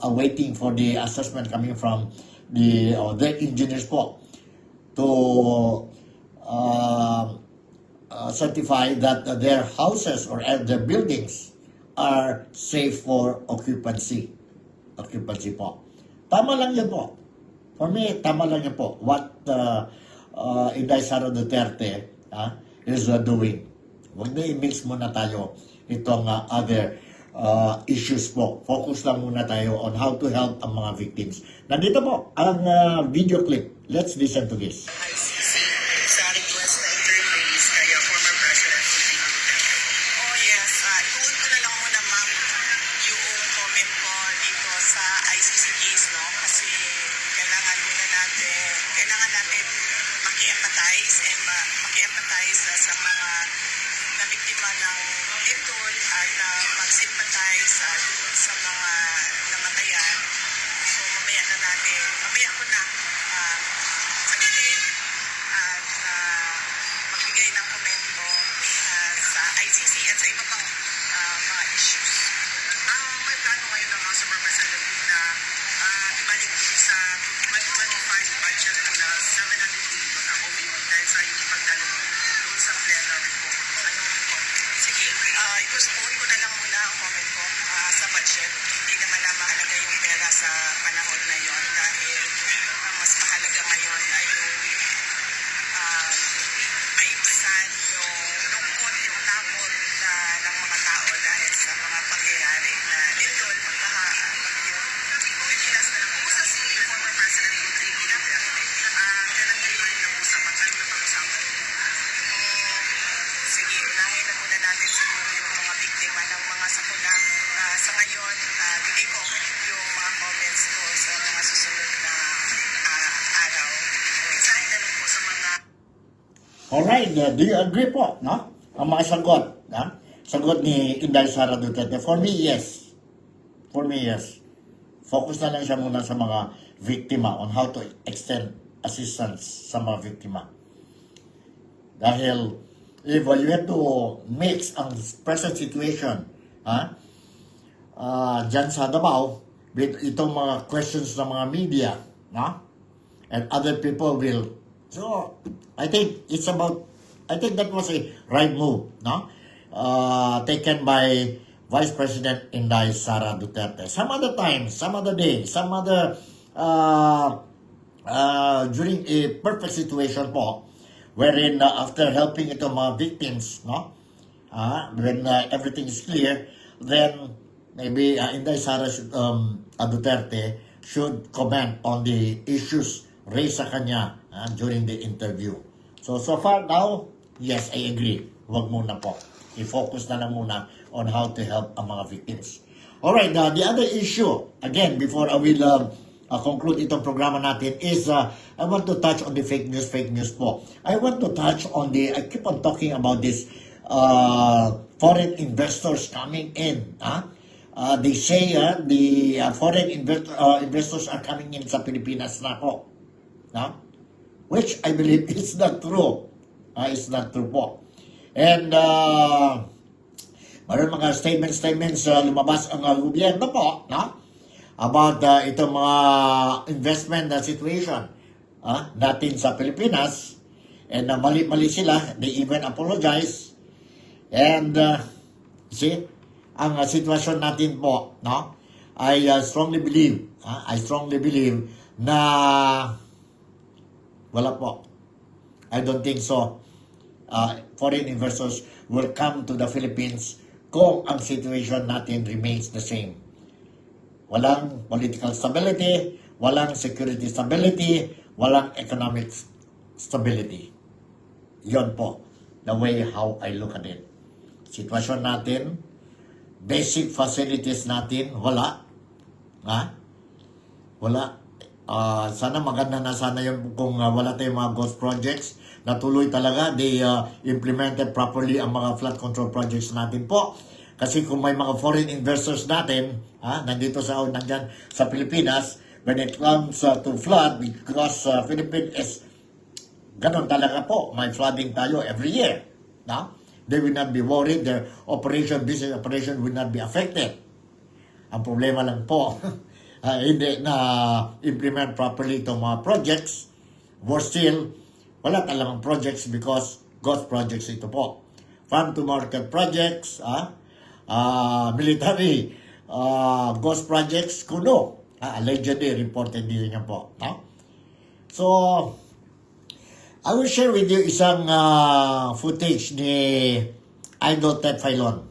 awaiting for the assessment coming from the engineers po to certify that their houses or their buildings are safe for occupancy. Occupancy po. Tama lang yan po. For me, tama lang yan po. What Inday Sara Duterte is doing. Huwag na i-mix muna tayo itong other issues po. Focus lang muna tayo on how to help ang mga victims. Nandito po ang video clip. Let's listen to this. ICC sa request na interface kaya former President Rodrigo Duterte. Oh yes, tuon ko na lang muna ma'am yung comment ko dito sa ICC case, no? Kasi kailangan natin maki-empathize and maki-empathize sa mga nabiktima ng lindol at mag-sympathize sa mga namatayan. So mamaya ko na sagutin at magbigay ng komento sa ICC at sa iba pang mga issues. May plano ngayon ng House of Representatives na ibalik sa 2025 budget na 700 billion ang OBP dahil sa hindi pagdalo doon sa plenary po. Sige, i-postpone ko na lang muna ang comment ko sa budget. Hindi naman na mahalaga yung pera sa panahon na yon dahil mas mahalaga ngayon ay yung maibsan yung lungkot, yung takot ng mga tao dahil sa mga pangyayari na lindol, pagbaha, yung Pilipinas na nakusa si former President Rodrigo Duterte. Kailan kayo rin nakusap at ano na pag-usapan? Sige, unahin na muna natin siguro yung mga biktima ng mga sakuna. Sa ngayon, bigay ko yung mga comments ko sa mga susunod na araw. Mensahe na lang po sa mga Alright, do you agree po, no? Ang mga sagot, ha? Sagot ni Inday Sara Duterte. For me, yes. For me, yes. Focus na lang siya muna sa mga biktima on how to extend assistance sa mga biktima. Dahil, if you have to mix ang present situation, dyan sa Davao, with itong mga questions ng mga media, no? And other people will. So, I think that was a right move, no? Taken by Vice President Inday Sara Duterte. Some other time, some other day, some other during a perfect situation po, wherein after helping itong mga victims, no? When everything is clear, then maybe Inday Sara Duterte should comment on the issues raised sa kanya during the interview. So far now, yes, I agree. Huwag muna po. I-focus na lang muna on how to help ang mga victims. Alright, the other issue, again, before I will conclude itong programa natin is, I want to touch on the fake news po. I want to touch on I keep on talking about this foreign investors coming in. They say the foreign investors are coming in sa Pilipinas na po. No? Which I believe is not true. It's not true po. And mayroon mga statements lumabas ang gobyerno po, no? About itong mga investment na situation natin sa Pilipinas. And mali-mali sila. They even apologize. And see, ang sitwasyon natin po, no? I strongly believe na wala po. I don't think so. Foreign investors will come to the Philippines kung ang situation natin remains the same. Walang political stability, walang security stability, walang economic stability. Yon po, the way how I look at it. Sitwasyon natin, basic facilities natin, wala. Wala. Sana maganda na sana yung kung wala tayong mga ghost projects na tuloy talaga, they implemented properly ang mga flood control projects natin po. Kasi kung may mga foreign investors natin, nandito nandyan sa Pilipinas, when it comes to flood, because Philippines is, ganon talaga po, may flooding tayo every year. They will not be worried, their business operation will not be affected. Ang problema lang po, hindi na implement properly itong mga projects. Worse still, wala talagang projects because ghost projects ito po. Farm to market projects, military ghost projects, kuno. Allegedly reported din niya po. So, I will share with you isang footage ni Idol Ted Filon.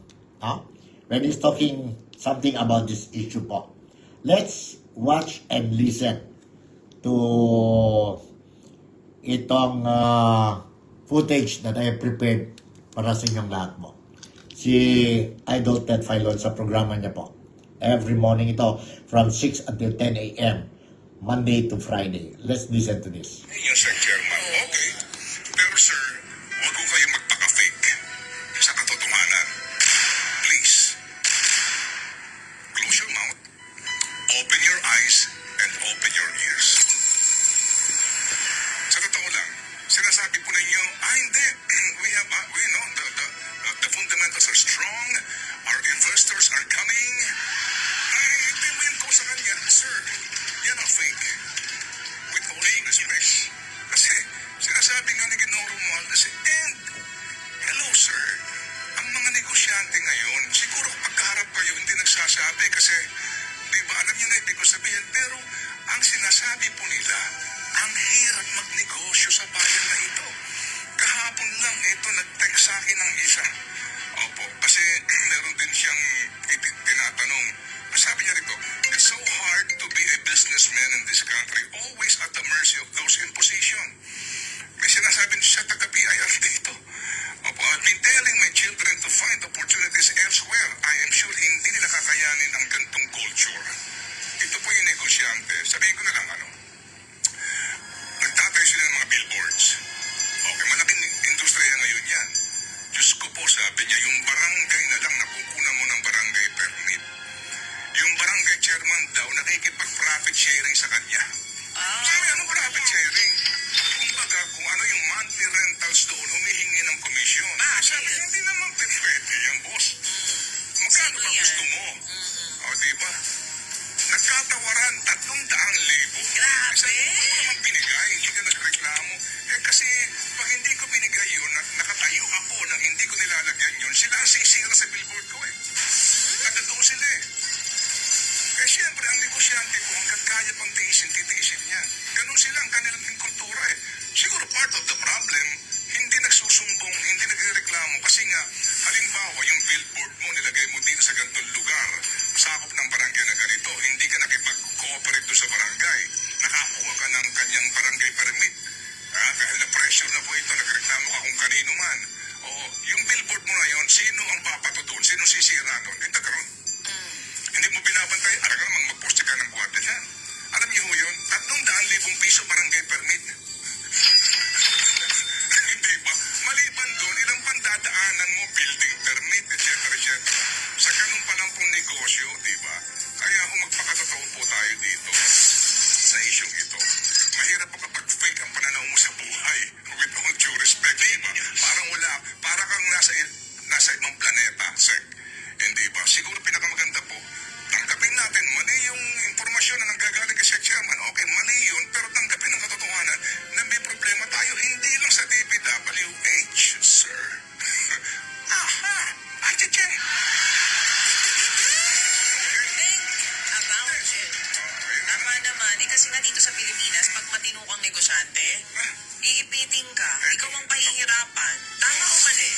When he's talking something about this issue po. Let's watch and listen to itong footage that I have prepared para sa inyong lahat mo. Si Idol Ted Filon sa programa niya po. Every morning ito from 6 until 10 a.m. Monday to Friday. Let's listen to this. Yes, sir, Chairman. Okay. Pero sir, huwag ko kayo magpaka-fake sa katotohanan. Please, close your mouth, open your eyes, and open your ears. Sa totoo lang, sinasabi po ninyo, hindi, we know the fundamentals are strong, our investors are coming. Hindi mo yan po sa kanya, sir. Yan ang fake. With all respect. Kasi sinasabi nga ni Ginoong Romualdez, and hello sir, ang mga negosyante ngayon, siguro pagkaharap kayo hindi nagsasabi kasi di ba alam niyo na ibig ko sabihin, pero ang sinasabi po nila, ang hirap magnegosyo sa bayan na ito. Kahapon lang ito nag-text sa akin ng isa. Opo, kasi meron din siyang tinatanong. Sabi niya rito, it's so hard to be a businessman in this country, always at the mercy of those in position. May sinasabi siya taga-BIR dito. Opo, I've been telling my children to find opportunities elsewhere. I am sure hindi nila kakayanin ang gantong culture. Ito po yung negosyante. Sabihin ko na lang, nagtatayo sila ng mga billboards. Okay, malaking industriya ngayon yan. Diyos ko po, sabi niya, yung barangay na lang nakukunan mo ng barangay permit. Yung barangay chairman daw nakikipag-profit sharing sa kanya. Sabi, anong profit sharing? Kumbaga, kung ano yung monthly rentals doon, humihingi ng komisyon. Sabi, hindi naman pwede yan, boss. Magkano ba gusto mo? O, diba? Nagkatawaran, 300,000. Grabe! Kung mo naman binigay, hindi ka nagreklamo. Kasi, pag hindi ko binigay yun, nakatayo ako nang hindi ko nilalagyan yun, sila ang sisira sa billboard ko Nagdoon sila siyempre, ang negosyante ko, hanggang kaya pang tiisin, titiisin niya. Ganun sila ang kanilang kultura Siguro part of the problem, hindi nagsusumbong, hindi nagreklamo kasi nga, halimbawa, yung billboard mo, nilagay mo dito sa ganitong lugar, sakop ng barangay na ganito, hindi ka nakipag-cooperate doon sa barangay, nakakuha ka ng kanyang barangay permit. Dahil na-pressure na po ito, nagreklamo ka kung kanino man. O, yung billboard mo na yun, sino ang papato doon? Sino sisira doon? Ito karon. Hindi mo binabantay, ara ka namang magposte ka ng guardia dyan. Alam niyo ho yun, 300,000 piso barangay permit. Hindi ba? Maliban doon, ilang pandadaanan mo, building permit, etc. etc. Sa ganun pa lang pong negosyo, di ba? Kaya magpakatotoo po tayo dito sa isyong ito. Mahirap po kapag negosyante. Iipiting ka. Ikaw ang pahihirapan. Tama o mali?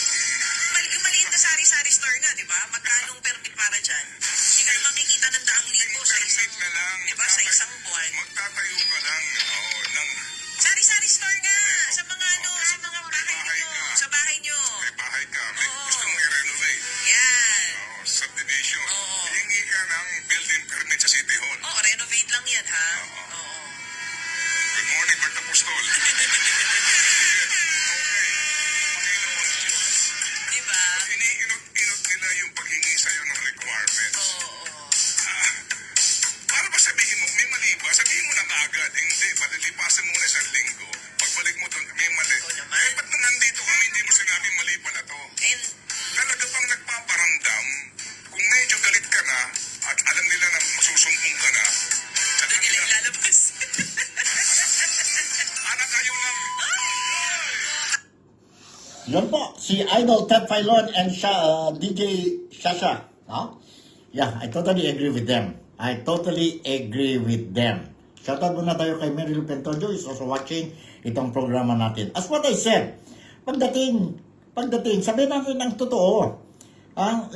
Yung maliit na sari-sari store nga, di ba? Magkanong permit para dyan? Hindi ka naman kikita ng 100,000 sa isang, na lang. di ba, sa isang buwan. Magtatayo ka lang. Oo, ng Sari-sari store nga! Sa mga ano, sa mga bahay bahay nyo. ka. Sa bahay nyo. may bahay ka. May Oo. gusto mong i-renovate. Yan. Oo, subdivision. Oo. Hingi ka ng building permit sa City Hall. Oo, renovate lang yan, ha? Oo. Oo. Good morning, Berta Apostol. Okay. Panginoon Diyos. Di ba? Iniinot nila yung paghingi sa'yo ng requirements. Oo. Para ba sabihin mo, may mali ba? Sabihin mo na kaagad. Hindi, palilipasan mo na sa linggo. Pagbalik mo doon, may mali. Oo naman. Ba't na nandito kami, hindi mo sinabi mali pala to? And, Talaga bang nagpaparamdam kung medyo galit ka na at alam nila na masusumpong ka na, sa doon nila kanila, ilalabas. anak kayo lang. Yun po, si Idol Ted Filon and DJ Shasha. No? Yeah, I totally agree with them. I totally agree with them. Shoutout muna tayo kay Mary Lou Pentojo is also watching itong programa natin. As what I said, pagdating, sabihin natin ang totoo.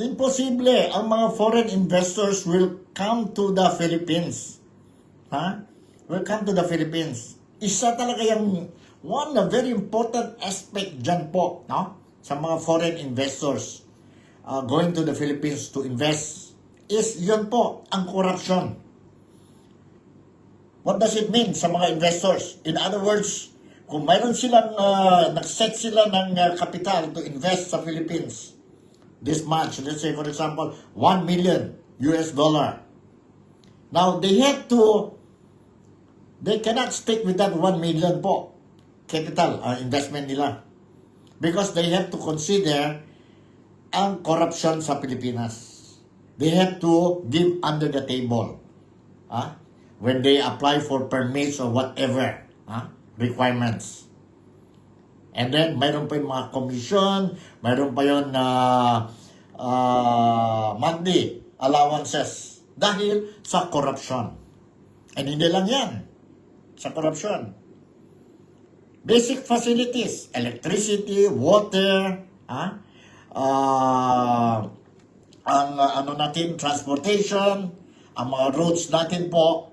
Imposible ang mga foreign investors will come to the Philippines. Will come to the Philippines. Isa talaga yung one na very important aspect dyan po, no? Sa mga foreign investors going to the Philippines to invest is yun po, ang corruption. What does it mean sa mga investors? In other words, kung mayroon silang, nag-set sila ng capital to invest sa Philippines, this much, let's say for example, $1 million. Now, they cannot stick with that 1 million po, capital, investment nila. Because they have to consider ang corruption sa Pilipinas. They have to give under the table. When they apply for permits or whatever requirements. And then, mayroon pa yung mga commission, mayroon pa yung monthly allowances dahil sa corruption. And hindi lang yan, sa corruption. Basic facilities, electricity, water, ang natin, transportation, ang mga roads natin po,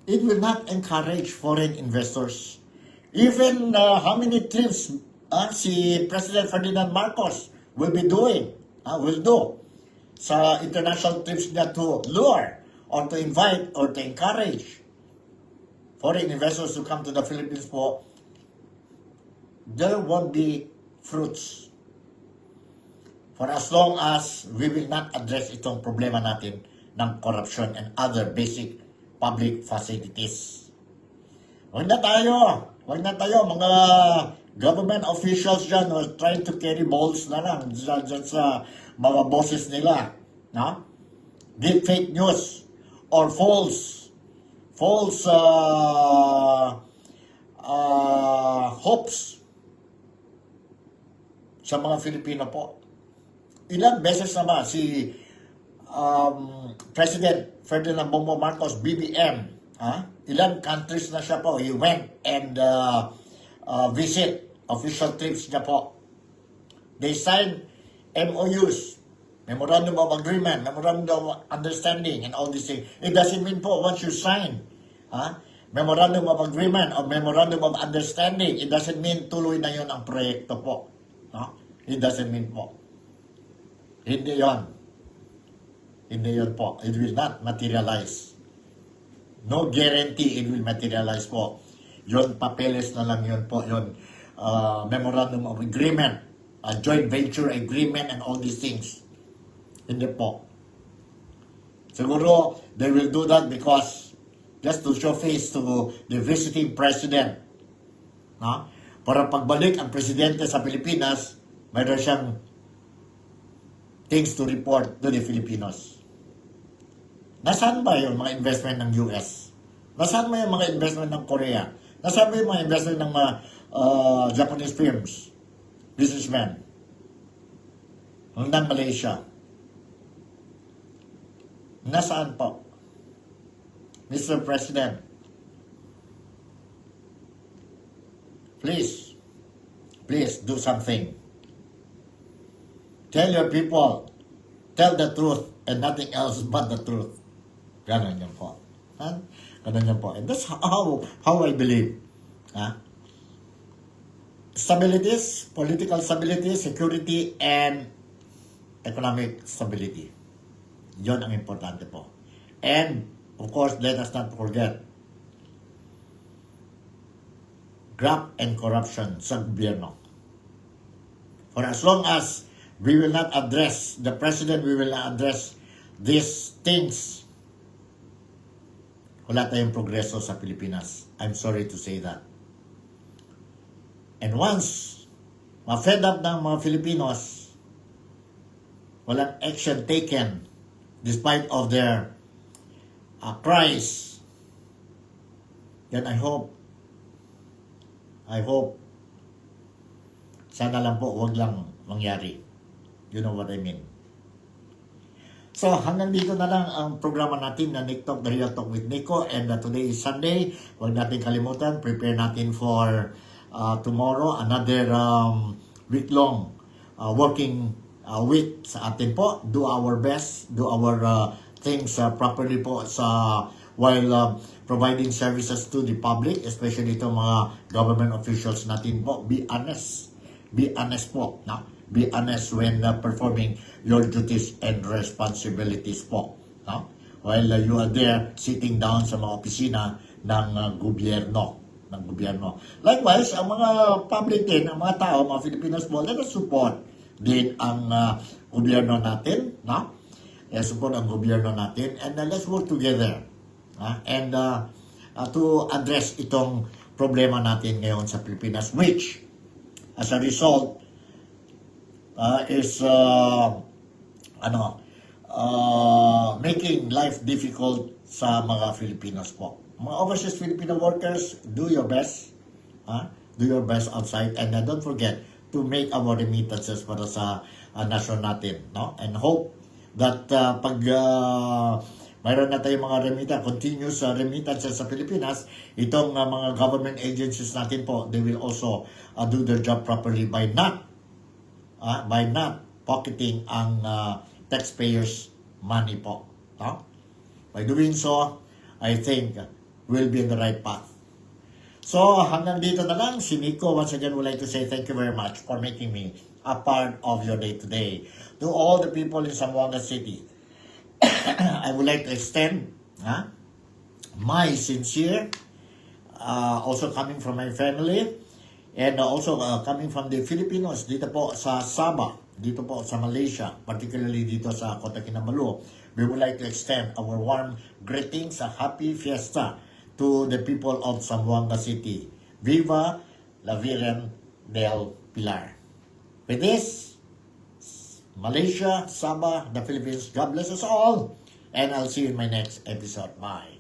it will not encourage foreign investors. Even how many trips si President Ferdinand Marcos will do sa international trips niya to lure or to invite or to encourage foreign investors to come to the Philippines po, there won't be fruits for as long as we will not address itong problema natin ng corruption and other basic public facilities. Huwag na tayo, mga government officials dyan who are trying to carry balls na lang dyan sa mga bosses nila. No? Deep fake news or false hopes sa mga Filipino po. Ilang beses naman si President Ferdinand Bongbong Marcos, BBM, ilang countries na siya po. He went and visit official trips niya po. They signed MOUs, Memorandum of Agreement, Memorandum of Understanding, and all these things. It doesn't mean po once you sign Memorandum of Agreement or Memorandum of Understanding, it doesn't mean tuloy na yun ang proyekto po. It doesn't mean po. Hindi yun po. It will not materialize. No guarantee it will materialize po. Yun, papeles na lang yun po. Yun, Memorandum of Agreement, Joint Venture Agreement, and all these things. Hindi po. Siguro, they will do that because just to show face to the visiting president. Para pagbalik ang presidente sa Pilipinas, mayroon siyang things to report to the Filipinos. Nasaan ba yung mga investment ng US? Nasaan ba yung mga investment ng Korea? Nasaan ba yung mga investment ng mga Japanese firms? Businessmen? Hanggang Malaysia? Nasaan po? Mr. President, please do something. Tell your people, tell the truth and nothing else but the truth. Ganon yan po. Ha? Ganon yan po. And that's how I believe. Ha? Stabilities, political stability, security, and economic stability. Yon ang importante po. And, of course, let us not forget, graft and corruption sa gobyerno. For as long as we will not address, the President, we will not address these things, wala tayong progreso sa Pilipinas. I'm sorry to say that. And once, ma-fed up ng mga Filipinos, walang action taken despite of their cries, then I hope, sana lang po, wag lang mangyari. You know what I mean. So, hanggang dito na lang ang programa natin na Nick Talk, The Real Talk with Nico. And today is Sunday. Huwag natin kalimutan, prepare natin for tomorrow, another week-long working week sa atin po. Do our best, do our things properly po while providing services to the public, especially itong mga government officials natin po. Be honest. Be honest po. No? Be honest when performing your duties and responsibilities po. No? While you are there sitting down sa mga opisina ng gobyerno. Likewise, ang mga public din, ang mga tao, mga Filipinos po, let us support din ang gobyerno natin. No? Let's support ang gobyerno natin and let's work together. And to address itong problema natin ngayon sa Pilipinas, which as a result is making life difficult sa mga Filipinos po. Mga overseas Filipino workers, do your best. Do your best outside and don't forget to make our remittances para sa nation natin. No? And hope that pag mayroon na tayong mga continuous remittances sa Pilipinas, itong mga government agencies natin po, they will also do their job properly by not pocketing ang taxpayers' money po. No? By doing so, I think we'll be in the right path. So, hanggang dito na lang. Si Nico, once again, would like to say thank you very much for making me a part of your day today. To all the people in Zamboanga City, I would like to extend my sincere, also coming from my family, and also coming from the Filipinos dito po sa Sabah, dito po sa Malaysia, particularly dito sa Kota Kinabalu. We would like to extend our warm greetings, a happy fiesta to the people of Zamboanga City. Viva la Virgen del Pilar. With this, Malaysia, Sabah, the Philippines, God bless us all. And I'll see you in my next episode. Bye.